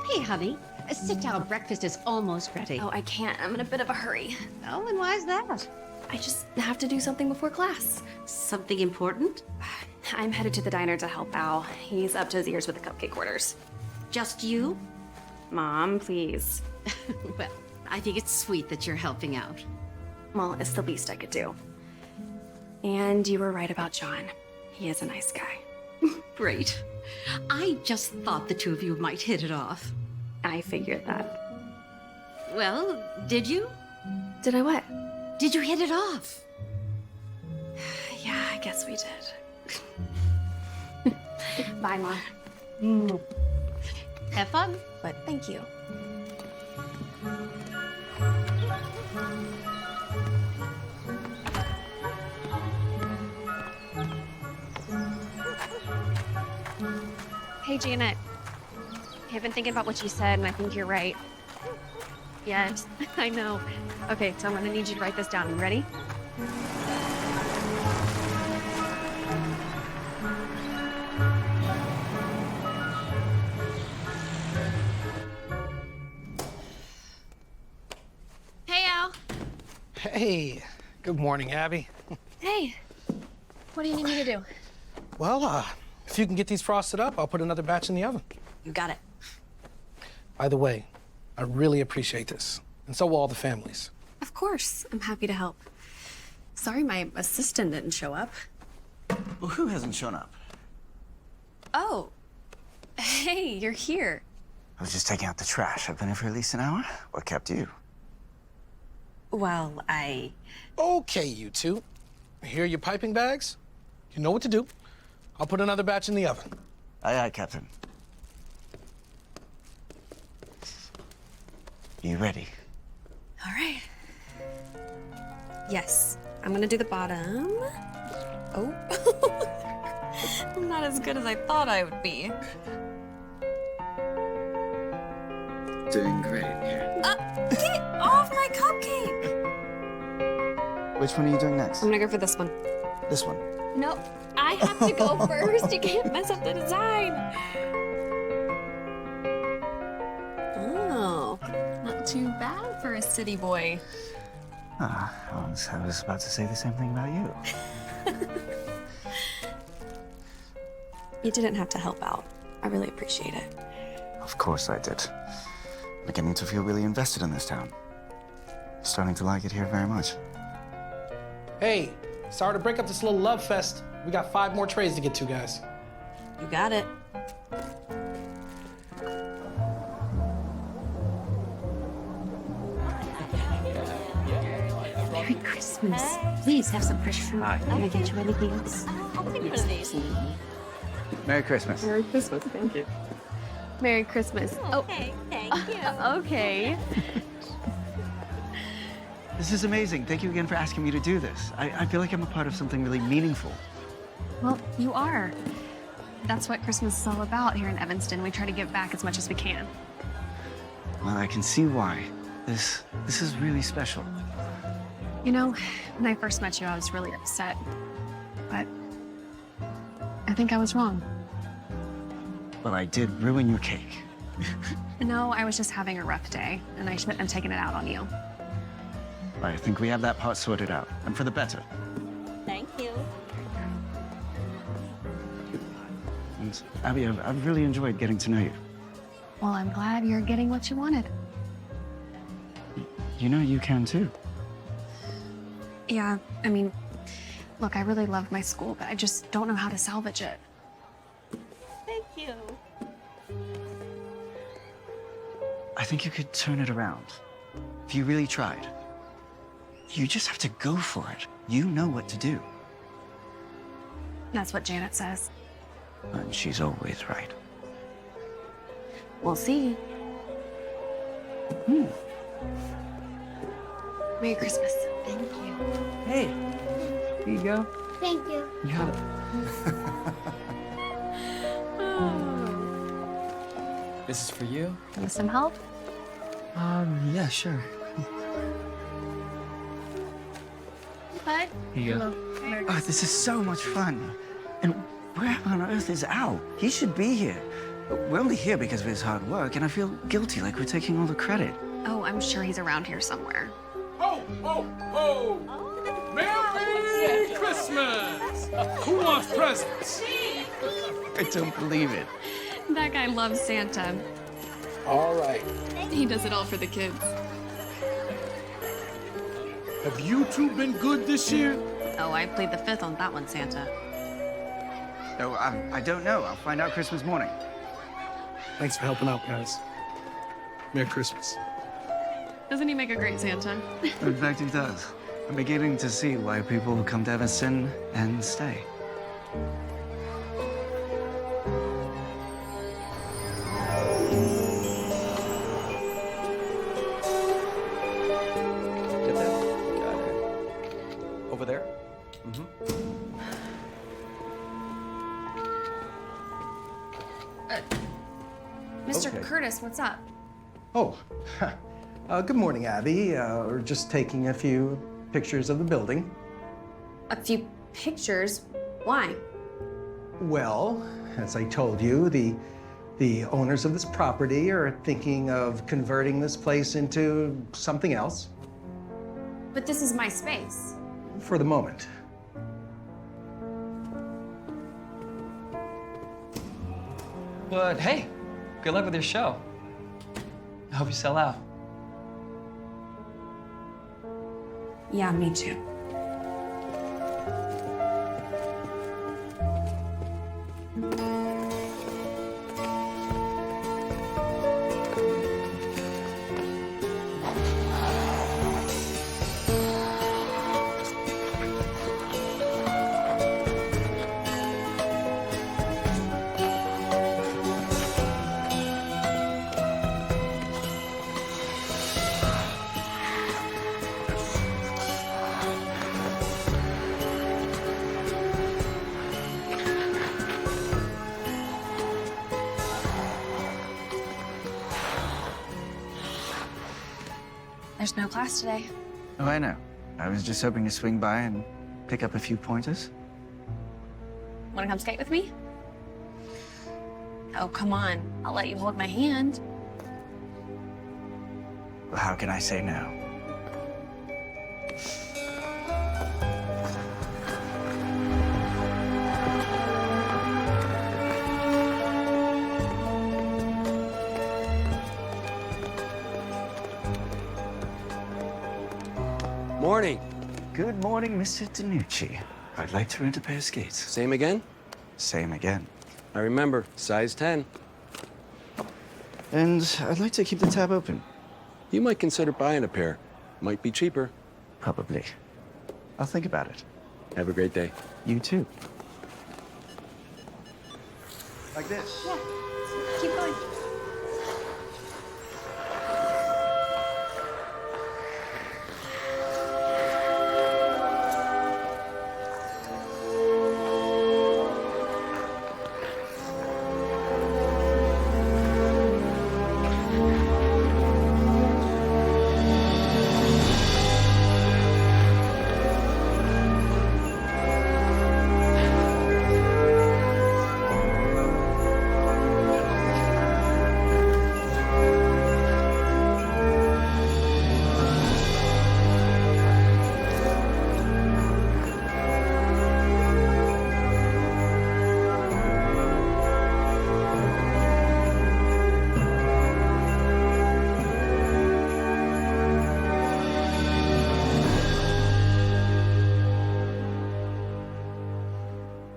Hey, honey. Sit down. Breakfast is almost ready. Oh, I can't. I'm in a bit of a hurry. Oh, and why is that? I just have to do something before class. Something important? I'm headed to the diner to help Al. He's up to his ears with the cupcake orders. Just you? Mom, please. Well, I think it's sweet that you're helping out. Well, it's the least I could do. And you were right about John. He is a nice guy. Great. I just thought the two of you might hit it off. I figured that. Well, did you? Did I what? Did you hit it off? Yeah, I guess we did. Bye, Mom. Have fun. But thank you. Hey, Janet. I've been thinking about what you said, and I think you're right. Yes, I know. Okay, so I'm gonna need you to write this down. You ready? Hey, Al. Hey, good morning, Abby. Hey. What do you need me to do? Well, if you can get these frosted up, I'll put another batch in the oven. You got it. By the way, I really appreciate this, and so will all the families. Of course. I'm happy to help. Sorry my assistant didn't show up. Well, who hasn't shown up? Oh. Hey, you're here. I was just taking out the trash. I've been here for at least an hour. What kept you? Well, Okay, you two. Here are your piping bags. You know what to do. I'll put another batch in the oven. Aye, aye, Captain. You ready? All right. Yes. I'm gonna do the bottom. Oh. I'm not as good as I thought I would be. Doing great here. Get off my cupcake! Which one are you doing next? I'm gonna go for this one. This one. No, I have to go first. You can't mess up the design. Oh, not too bad for a city boy. I was about to say the same thing about you. You didn't have to help out. I really appreciate it. Of course I did. I'm beginning to feel really invested in this town. Starting to like it here very much. Hey, sorry to break up this little love fest. We got 5 more trays to get to, guys. You got it. Merry Christmas. Please have some fresh fruit. Can I get you anything else? I'll take one of these. Merry Christmas. Merry Christmas. Thank you. Merry Christmas. Okay, thank you. Okay. This is amazing. Thank you again for asking me to do this. I feel like I'm a part of something really meaningful. Well, you are. That's what Christmas is all about here in Evanston. We try to give back as much as we can. Well, I can see why. This is really special. You know, when I first met you, I was really upset. But I think I was wrong. Well, I did ruin your cake. No, I was just having a rough day, and I shouldn't have taken it out on you. I think we have that part sorted out, and for the better. Thank you. And Abby, I've really enjoyed getting to know you. Well, I'm glad you're getting what you wanted. You know you can too. Yeah, I mean, look, I really love my school, but I just don't know how to salvage it. Thank you. I think you could turn it around. If you really tried. You just have to go for it. You know what to do. That's what Janet says. And she's always right. We'll see. Merry Christmas. Thank you. Hey, here you go. Thank you. You got it. This is for you. Need some help? Yeah, sure. Bud? Here you go. Merry Oh, this is so much fun. And where on earth is Al? He should be here. We're only here because of his hard work, and I feel guilty, like we're taking all the credit. Oh, I'm sure he's around here somewhere. Ho, ho, ho! Merry Christmas! Who wants presents? I don't believe it. That guy loves Santa. All right. He does it all for the kids. Have you two been good this year? Oh, I played the fifth on that one, Santa. No, I don't know. I'll find out Christmas morning. Thanks for helping out, guys. Merry Christmas. Doesn't he make a great Santa? In fact, he does. I'm beginning to see why people come to Evanston and stay. Get that? Got it. Over there? Mr. Okay. Curtis, what's up? Oh, good morning, Abby. We're just taking a few pictures of the building. A few pictures? Why? Well, as I told you, the owners of this property are thinking of converting this place into something else But this is my space. for the moment. But hey, good luck with your show. I hope you sell out. Yeah, me too. There's no class today. Oh, I know. I was just hoping to swing by and pick up a few pointers. Wanna come skate with me? Oh, come on. I'll let you hold my hand. Well, how can I say no? Morning. Good morning, Mr. DiNucci. I'd like to rent a pair of skates. Same again? Same again. I remember, size 10. And I'd like to keep the tab open. You might consider buying a pair. Might be cheaper. Probably. I'll think about it. Have a great day. You too. Like this. Yeah. Keep going.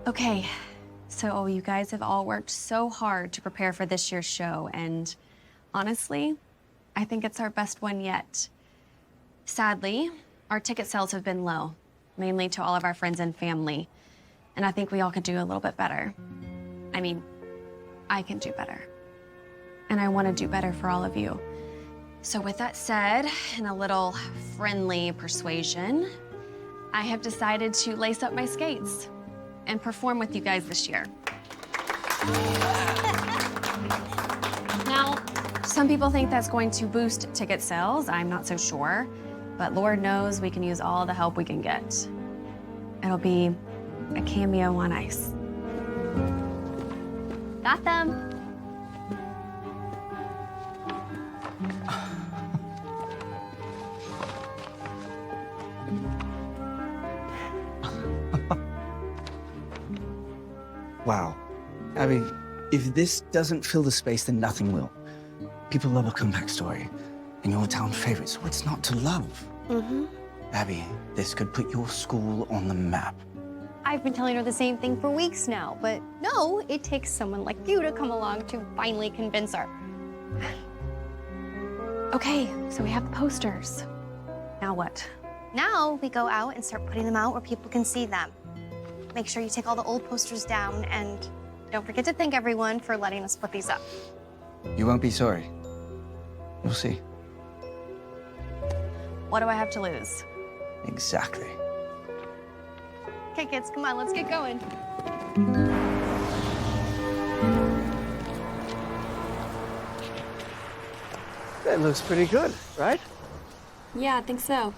Okay, so you guys have all worked so hard to prepare for this year's show, and honestly, I think it's our best one yet. Sadly, our ticket sales have been low, mainly to all of our friends and family, and I think we all could do a little bit better. I mean, I can do better, and I want to do better for all of you. So with that said, and a little friendly persuasion, I have decided to lace up my skates and perform with you guys this year. Now, some people think that's going to boost ticket sales. I'm not so sure, but Lord knows we can use all the help we can get. It'll be a cameo on ice. Got them. Wow. Abby, if this doesn't fill the space, then nothing will. People love a comeback story, and you're a town favorite, so what's not to love? Mm-hmm. Abby, this could put your school on the map. I've been telling her the same thing for weeks now, but no, it takes someone like you to come along to finally convince her. Okay, so we have the posters. Now what? Now we go out and start putting them out where people can see them. Make sure you take all the old posters down, and don't forget to thank everyone for letting us put these up. You won't be sorry. You'll see. What do I have to lose? Exactly. Okay, kids, come on, let's get going. That looks pretty good, right? Yeah, I think so.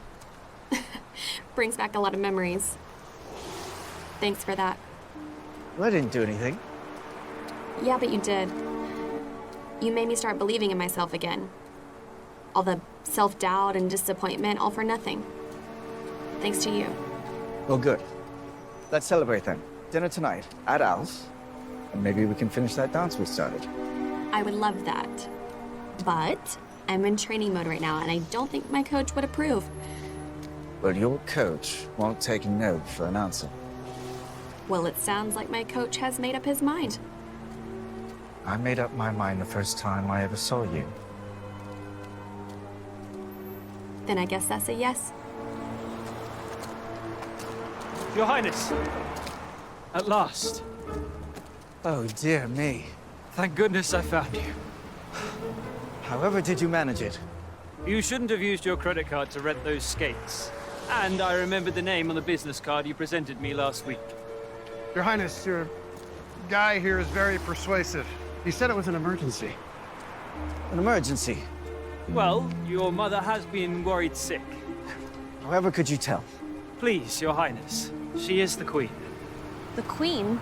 Brings back a lot of memories. Thanks for that. Well, I didn't do anything. Yeah, but you did. You made me start believing in myself again. All the self-doubt and disappointment, all for nothing. Thanks to you. Well, good. Let's celebrate then. Dinner tonight at Al's, and maybe we can finish that dance we started. I would love that. But I'm in training mode right now, and I don't think my coach would approve. Well, your coach won't take no for an answer. Well, it sounds like my coach has made up his mind. I made up my mind the first time I ever saw you. Then I guess that's a yes. Your Highness! At last. Oh, dear me. Thank goodness I found you. However did you manage it? You shouldn't have used your credit card to rent those skates. And I remembered the name on the business card you presented me last week. Your Highness, your guy here is very persuasive. He said it was an emergency. An emergency? Well, your mother has been worried sick. However could you tell? Please, Your Highness. She is the Queen. The Queen?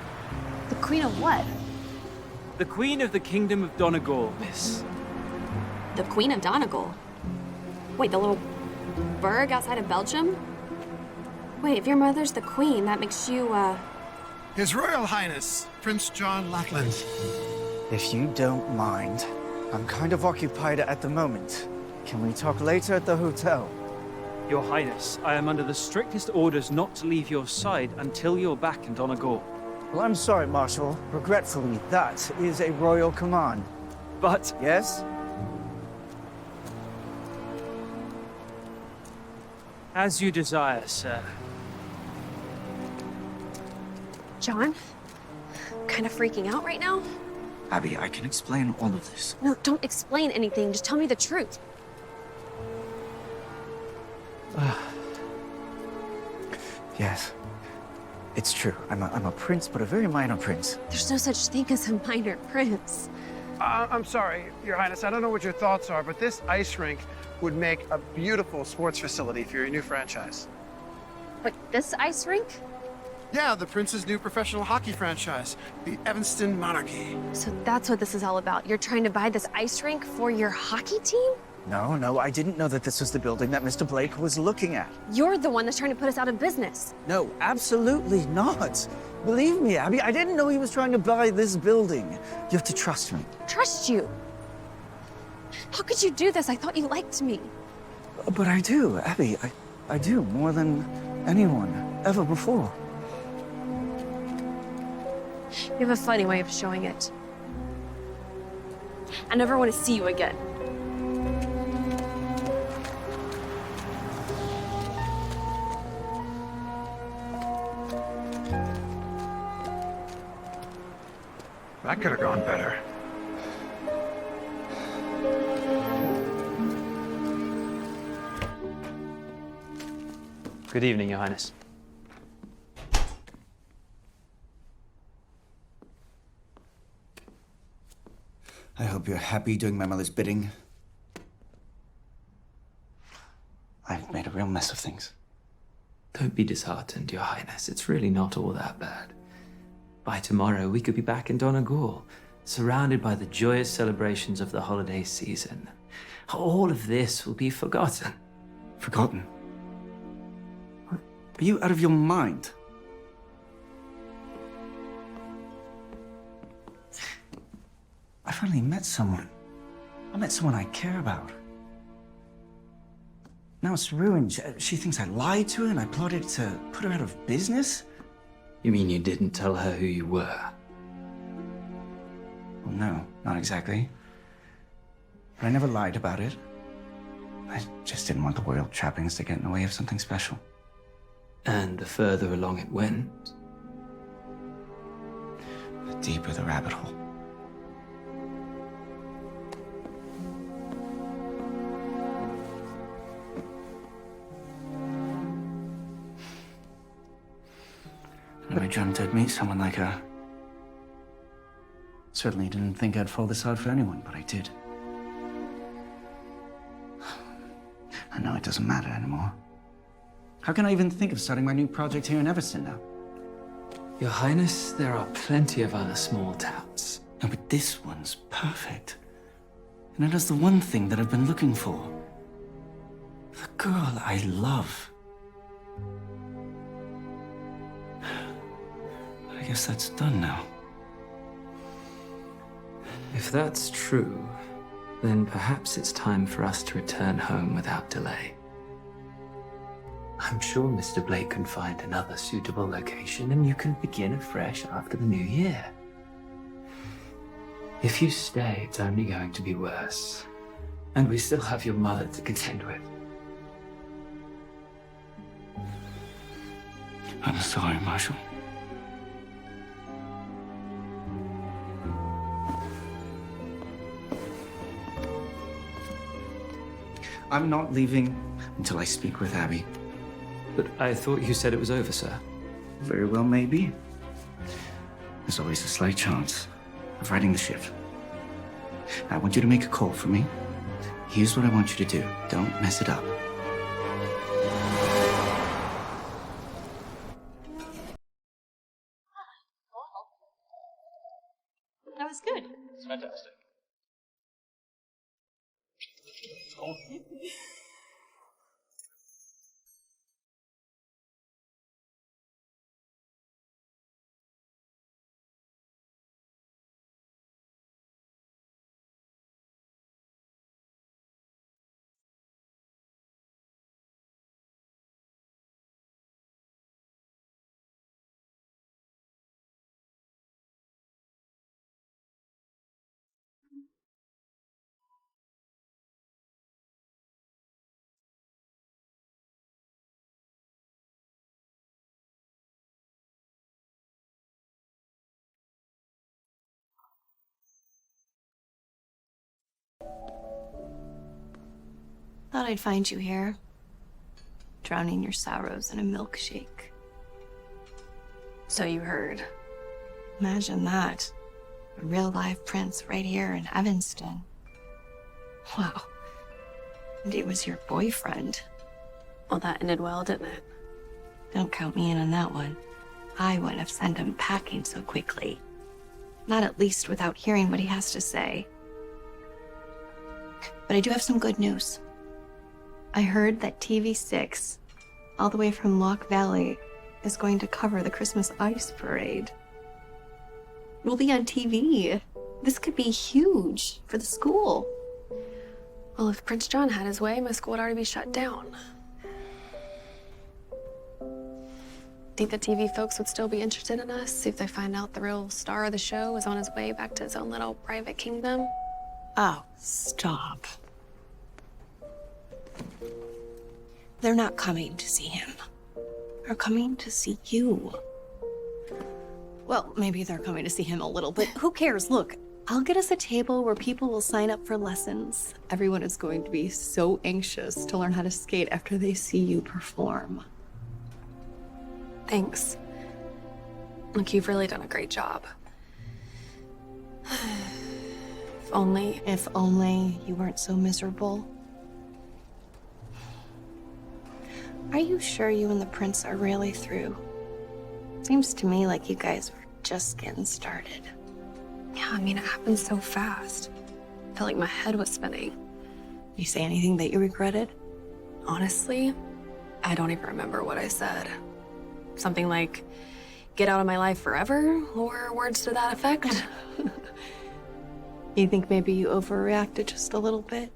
The Queen of what? The Queen of the Kingdom of Donegal, miss. The Queen of Donegal? Wait, the little burg outside of Belgium? Wait, if your mother's the Queen, that makes you, His Royal Highness, Prince John Lackland. If you don't mind, I'm kind of occupied at the moment. Can we talk later at the hotel? Your Highness, I am under the strictest orders not to leave your side until you're back in Donegal. Well, I'm sorry, Marshal. Regretfully, that is a royal command. But... Yes? As you desire, sir. John? Kind of freaking out right now? Abby, I can explain all of this. No, don't explain anything. Just tell me the truth. Yes. It's true. I'm a prince, but a very minor prince. There's no such thing as a minor prince. I'm sorry, Your Highness. I don't know what your thoughts are, but this ice rink would make a beautiful sports facility for your new franchise. Wait, this ice rink? Yeah, the Prince's new professional hockey franchise, the Evanston Monarchy. So that's what this is all about. You're trying to buy this ice rink for your hockey team? No, I didn't know that this was the building that Mr. Blake was looking at. You're the one that's trying to put us out of business. No, absolutely not. Believe me, Abby, I didn't know he was trying to buy this building. You have to trust me. Trust you? How could you do this? I thought you liked me. But I do, Abby. I do, more than anyone ever before. You have a funny way of showing it. I never want to see you again. That could have gone better. Good evening, Your Highness. I hope you're happy doing my mother's bidding. I've made a real mess of things. Don't be disheartened, Your Highness. It's really not all that bad. By tomorrow, we could be back in Donegal, surrounded by the joyous celebrations of the holiday season. All of this will be forgotten. Forgotten? Are you out of your mind? I finally met someone. I met someone I care about. Now it's ruined. She thinks I lied to her and I plotted to put her out of business? You mean you didn't tell her who you were? Well, no, not exactly. But I never lied about it. I just didn't want the royal trappings to get in the way of something special. And the further along it went, the deeper the rabbit hole. I dreamt I'd meet someone like her. Certainly didn't think I'd fall this hard for anyone, but I did. I know it doesn't matter anymore. How can I even think of starting my new project here in Everson now? Your Highness, there are plenty of other small towns. No, but this one's perfect. And it has the one thing that I've been looking for. The girl I love. I guess that's done now. If that's true, then perhaps it's time for us to return home without delay. I'm sure Mr. Blake can find another suitable location and you can begin afresh after the new year. If you stay, it's only going to be worse. And we still have your mother to contend with. I'm sorry, Marshall. I'm not leaving until I speak with Abby. But I thought you said it was over, sir. Very well, maybe. There's always a slight chance of righting the ship. I want you to make a call for me. Here's what I want you to do. Don't mess it up. That was good. It's fantastic. Thought I'd find you here, drowning your sorrows in a milkshake. So you heard. Imagine that. A real live prince right here in Evanston. Wow. And it was your boyfriend. Well, that ended well, didn't it? Don't count me in on that one. I wouldn't have sent him packing so quickly. Not at least without hearing what he has to say. But I do have some good news. I heard that TV6, all the way from Lock Valley, is going to cover the Christmas Ice Parade. We'll be on TV. This could be huge for the school. Well, if Prince John had his way, my school would already be shut down. Think the TV folks would still be interested in us if they find out the real star of the show is on his way back to his own little private kingdom? Oh, stop. They're not coming to see him. They're coming to see you. Well, maybe they're coming to see him a little, but who cares? Look, I'll get us a table where people will sign up for lessons. Everyone is going to be so anxious to learn how to skate after they see you perform. Thanks. Look, you've really done a great job. If only you weren't so miserable. Are you sure you and the prince are really through? Seems to me like you guys were just getting started. Yeah, I mean, it happened so fast. I felt like my head was spinning. You say anything that you regretted? Honestly, I don't even remember what I said. Something like, get out of my life forever, or words to that effect. You think maybe you overreacted just a little bit?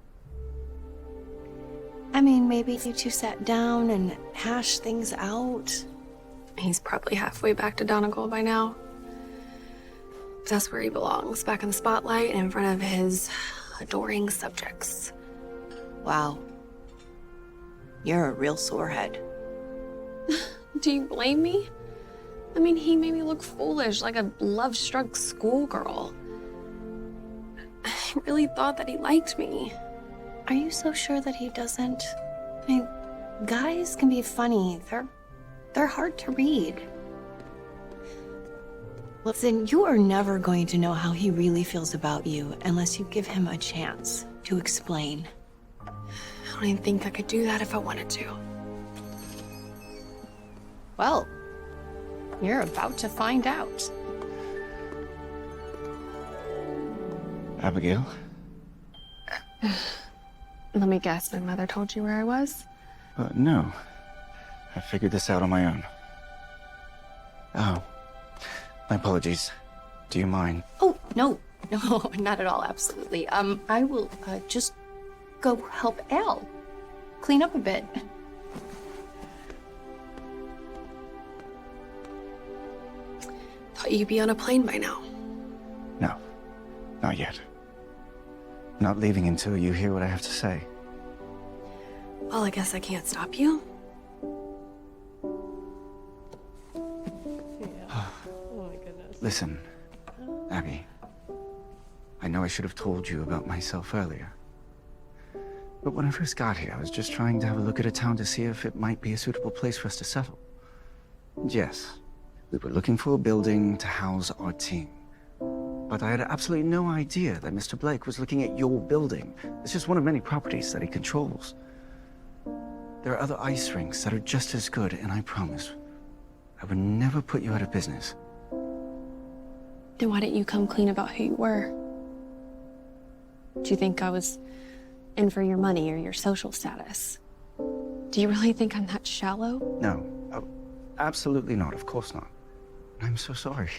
I mean, maybe you two sat down and hashed things out. He's probably halfway back to Donegal by now. That's where he belongs, back in the spotlight and in front of his adoring subjects. Wow. You're a real sorehead. Do you blame me? I mean, he made me look foolish, like a love-struck schoolgirl. I really thought that he liked me. Are you so sure that he doesn't? I mean, guys can be funny. They're hard to read. Listen, you are never going to know how he really feels about you unless you give him a chance to explain. I don't even think I could do that if I wanted to. Well, you're about to find out. Abigail? Let me guess, my mother told you where I was? No. I figured this out on my own. Oh. My apologies. Do you mind? Oh, no, not at all, absolutely. I will just go help Al clean up a bit. Thought you'd be on a plane by now. No. Not yet. Not leaving until you hear what I have to say. Well, I guess I can't stop you. Listen, Abby. I know I should have told you about myself earlier. But when I first got here, I was just trying to have a look at a town to see if it might be a suitable place for us to settle. And yes, we were looking for a building to house our team. But I had absolutely no idea that Mr. Blake was looking at your building. It's just one of many properties that he controls. There are other ice rinks that are just as good, and I promise, I would never put you out of business. Then why didn't you come clean about who you were? Do you think I was in for your money or your social status? Do you really think I'm that shallow? No, absolutely not. Of course not. I'm so sorry.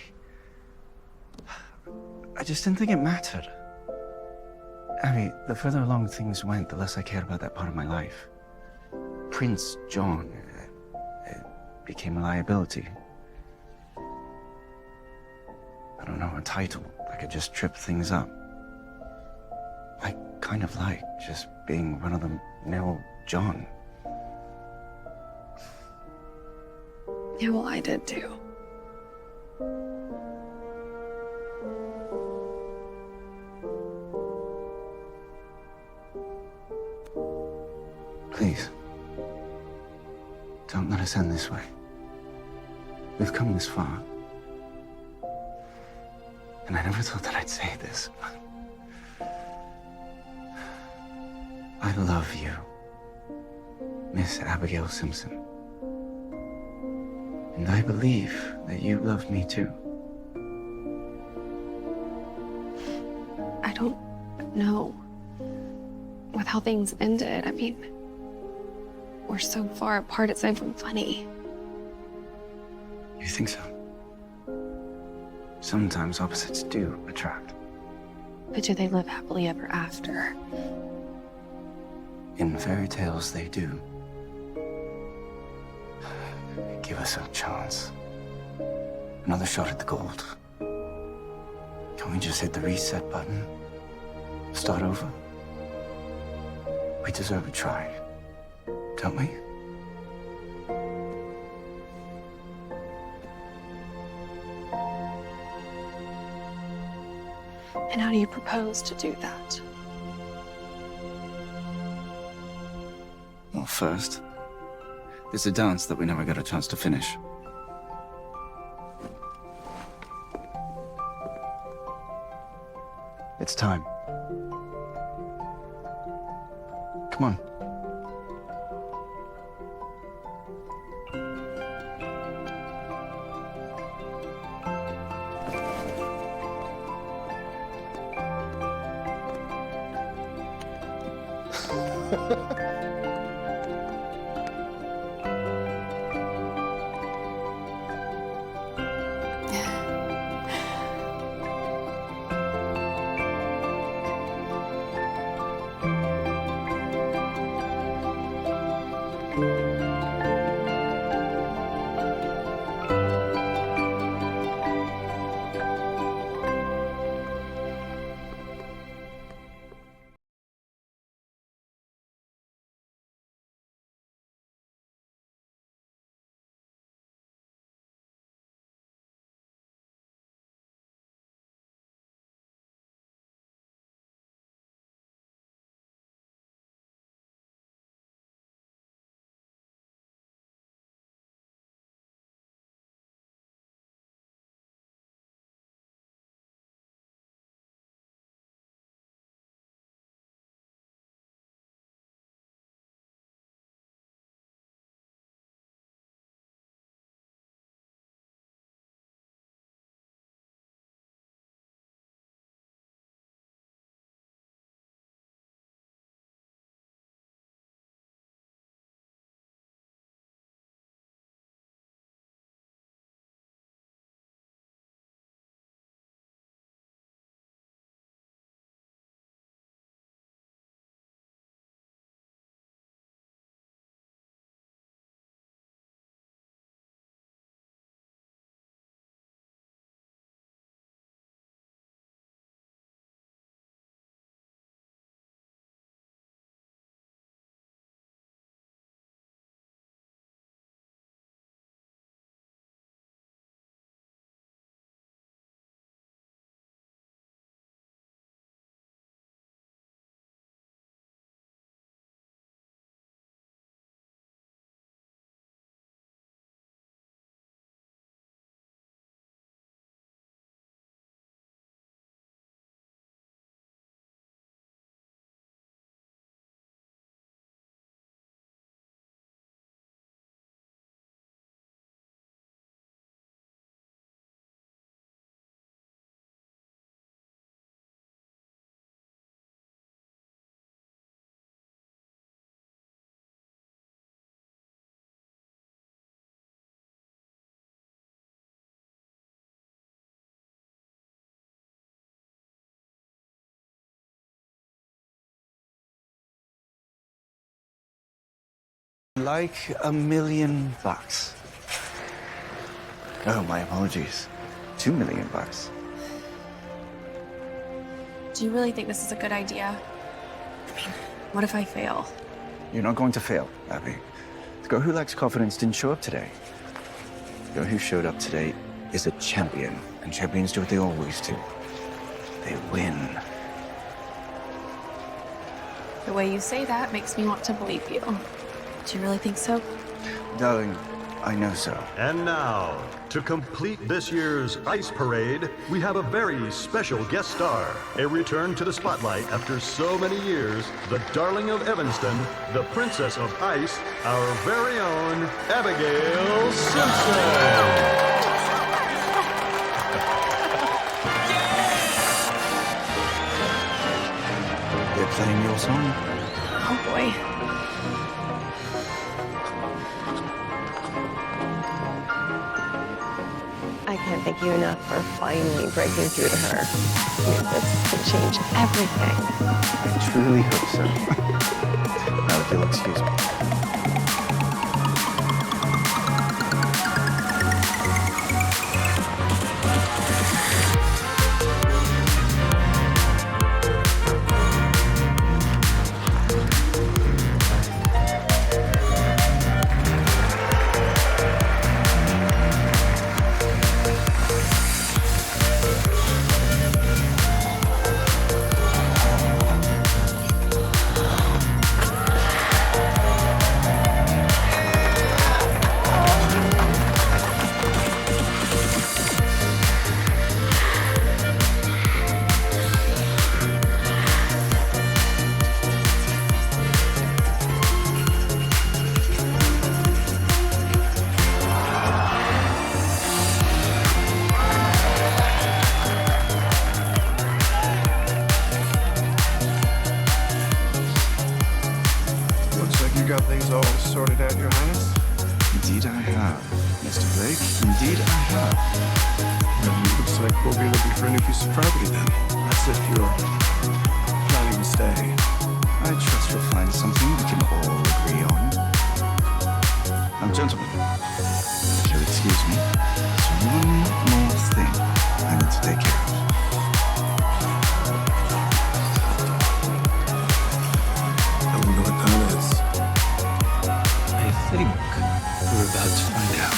I just didn't think it mattered. Abby, the further along things went, the less I cared about that part of my life. Prince John, it became a liability. I don't know, a title that could just trip things up. I kind of like just being run-of-the-mill John. Yeah, well, I did too. Please, don't let us end this way. We've come this far. And I never thought that I'd say this, but I love you, Miss Abigail Simpson. And I believe that you love me too. I don't know. With how things ended, I mean, we're so far apart, it's not even funny. You think so? Sometimes opposites do attract. But do they live happily ever after? In fairy tales, they do. give us a chance. Another shot at the gold. Can we just hit the reset button? Start over? We deserve a try, don't we? And how do you propose to do that? Well, first, there's a dance that we never got a chance to finish. It's time. Come on. Like $1,000,000. Oh, my apologies. $2,000,000. Do you really think this is a good idea? I mean, what if I fail? You're not going to fail, Abby. The girl who lacks confidence didn't show up today. The girl who showed up today is a champion, and champions do what they always do. They win. The way you say that makes me want to believe you. Do you really think so? Darling, I know so. And now, to complete this year's Ice Parade, we have a very special guest star. A return to the spotlight after so many years, the darling of Evanston, the Princess of Ice, our very own Abigail Simpson. They're playing your song. Oh boy. I can't thank you enough for finally breaking through to her. This could change everything. I truly hope so. Now, if you'll excuse me. Looks like we'll be looking for a new piece of property then. That's if you're planning to stay. I trust you'll find something we can all agree on. Now, gentlemen, if you'll excuse me, there's one more thing I need to take care of. I wonder what that is. I think we're about to find out.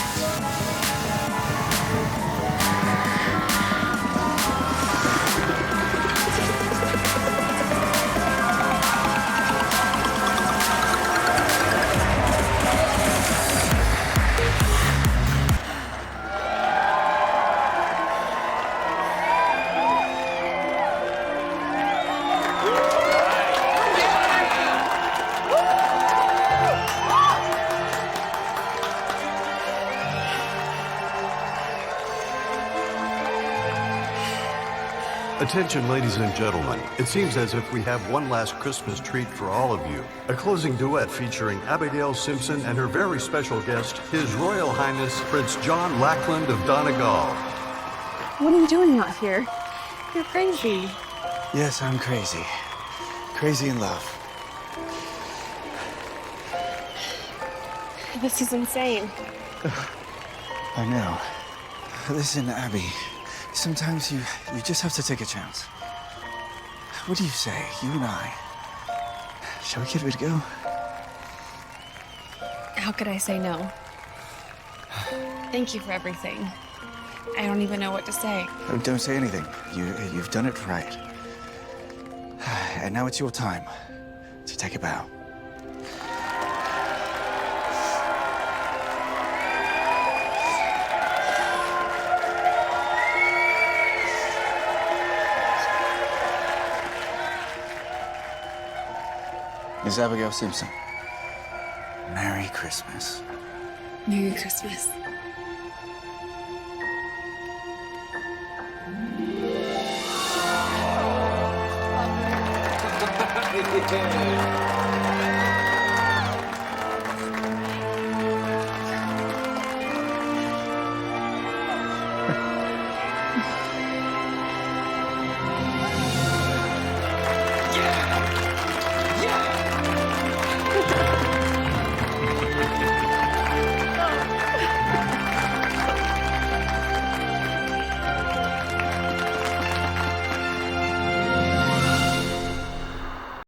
Attention, ladies and gentlemen. It seems as if we have one last Christmas treat for all of you. A closing duet featuring Abigail Simpson and her very special guest, His Royal Highness Prince John Lackland of Donegal. What are you doing out here? You're crazy. Yes, I'm crazy. Crazy in love. This is insane. I know. Listen, Abby. Sometimes you just have to take a chance. What do you say, you and I? Shall we give it a go? How could I say no? Thank you for everything. I don't even know what to say. Oh, don't say anything. You've done it right. And now it's your time to take a bow. Miss Abigail Simpson, Merry Christmas. Merry Christmas. Yeah.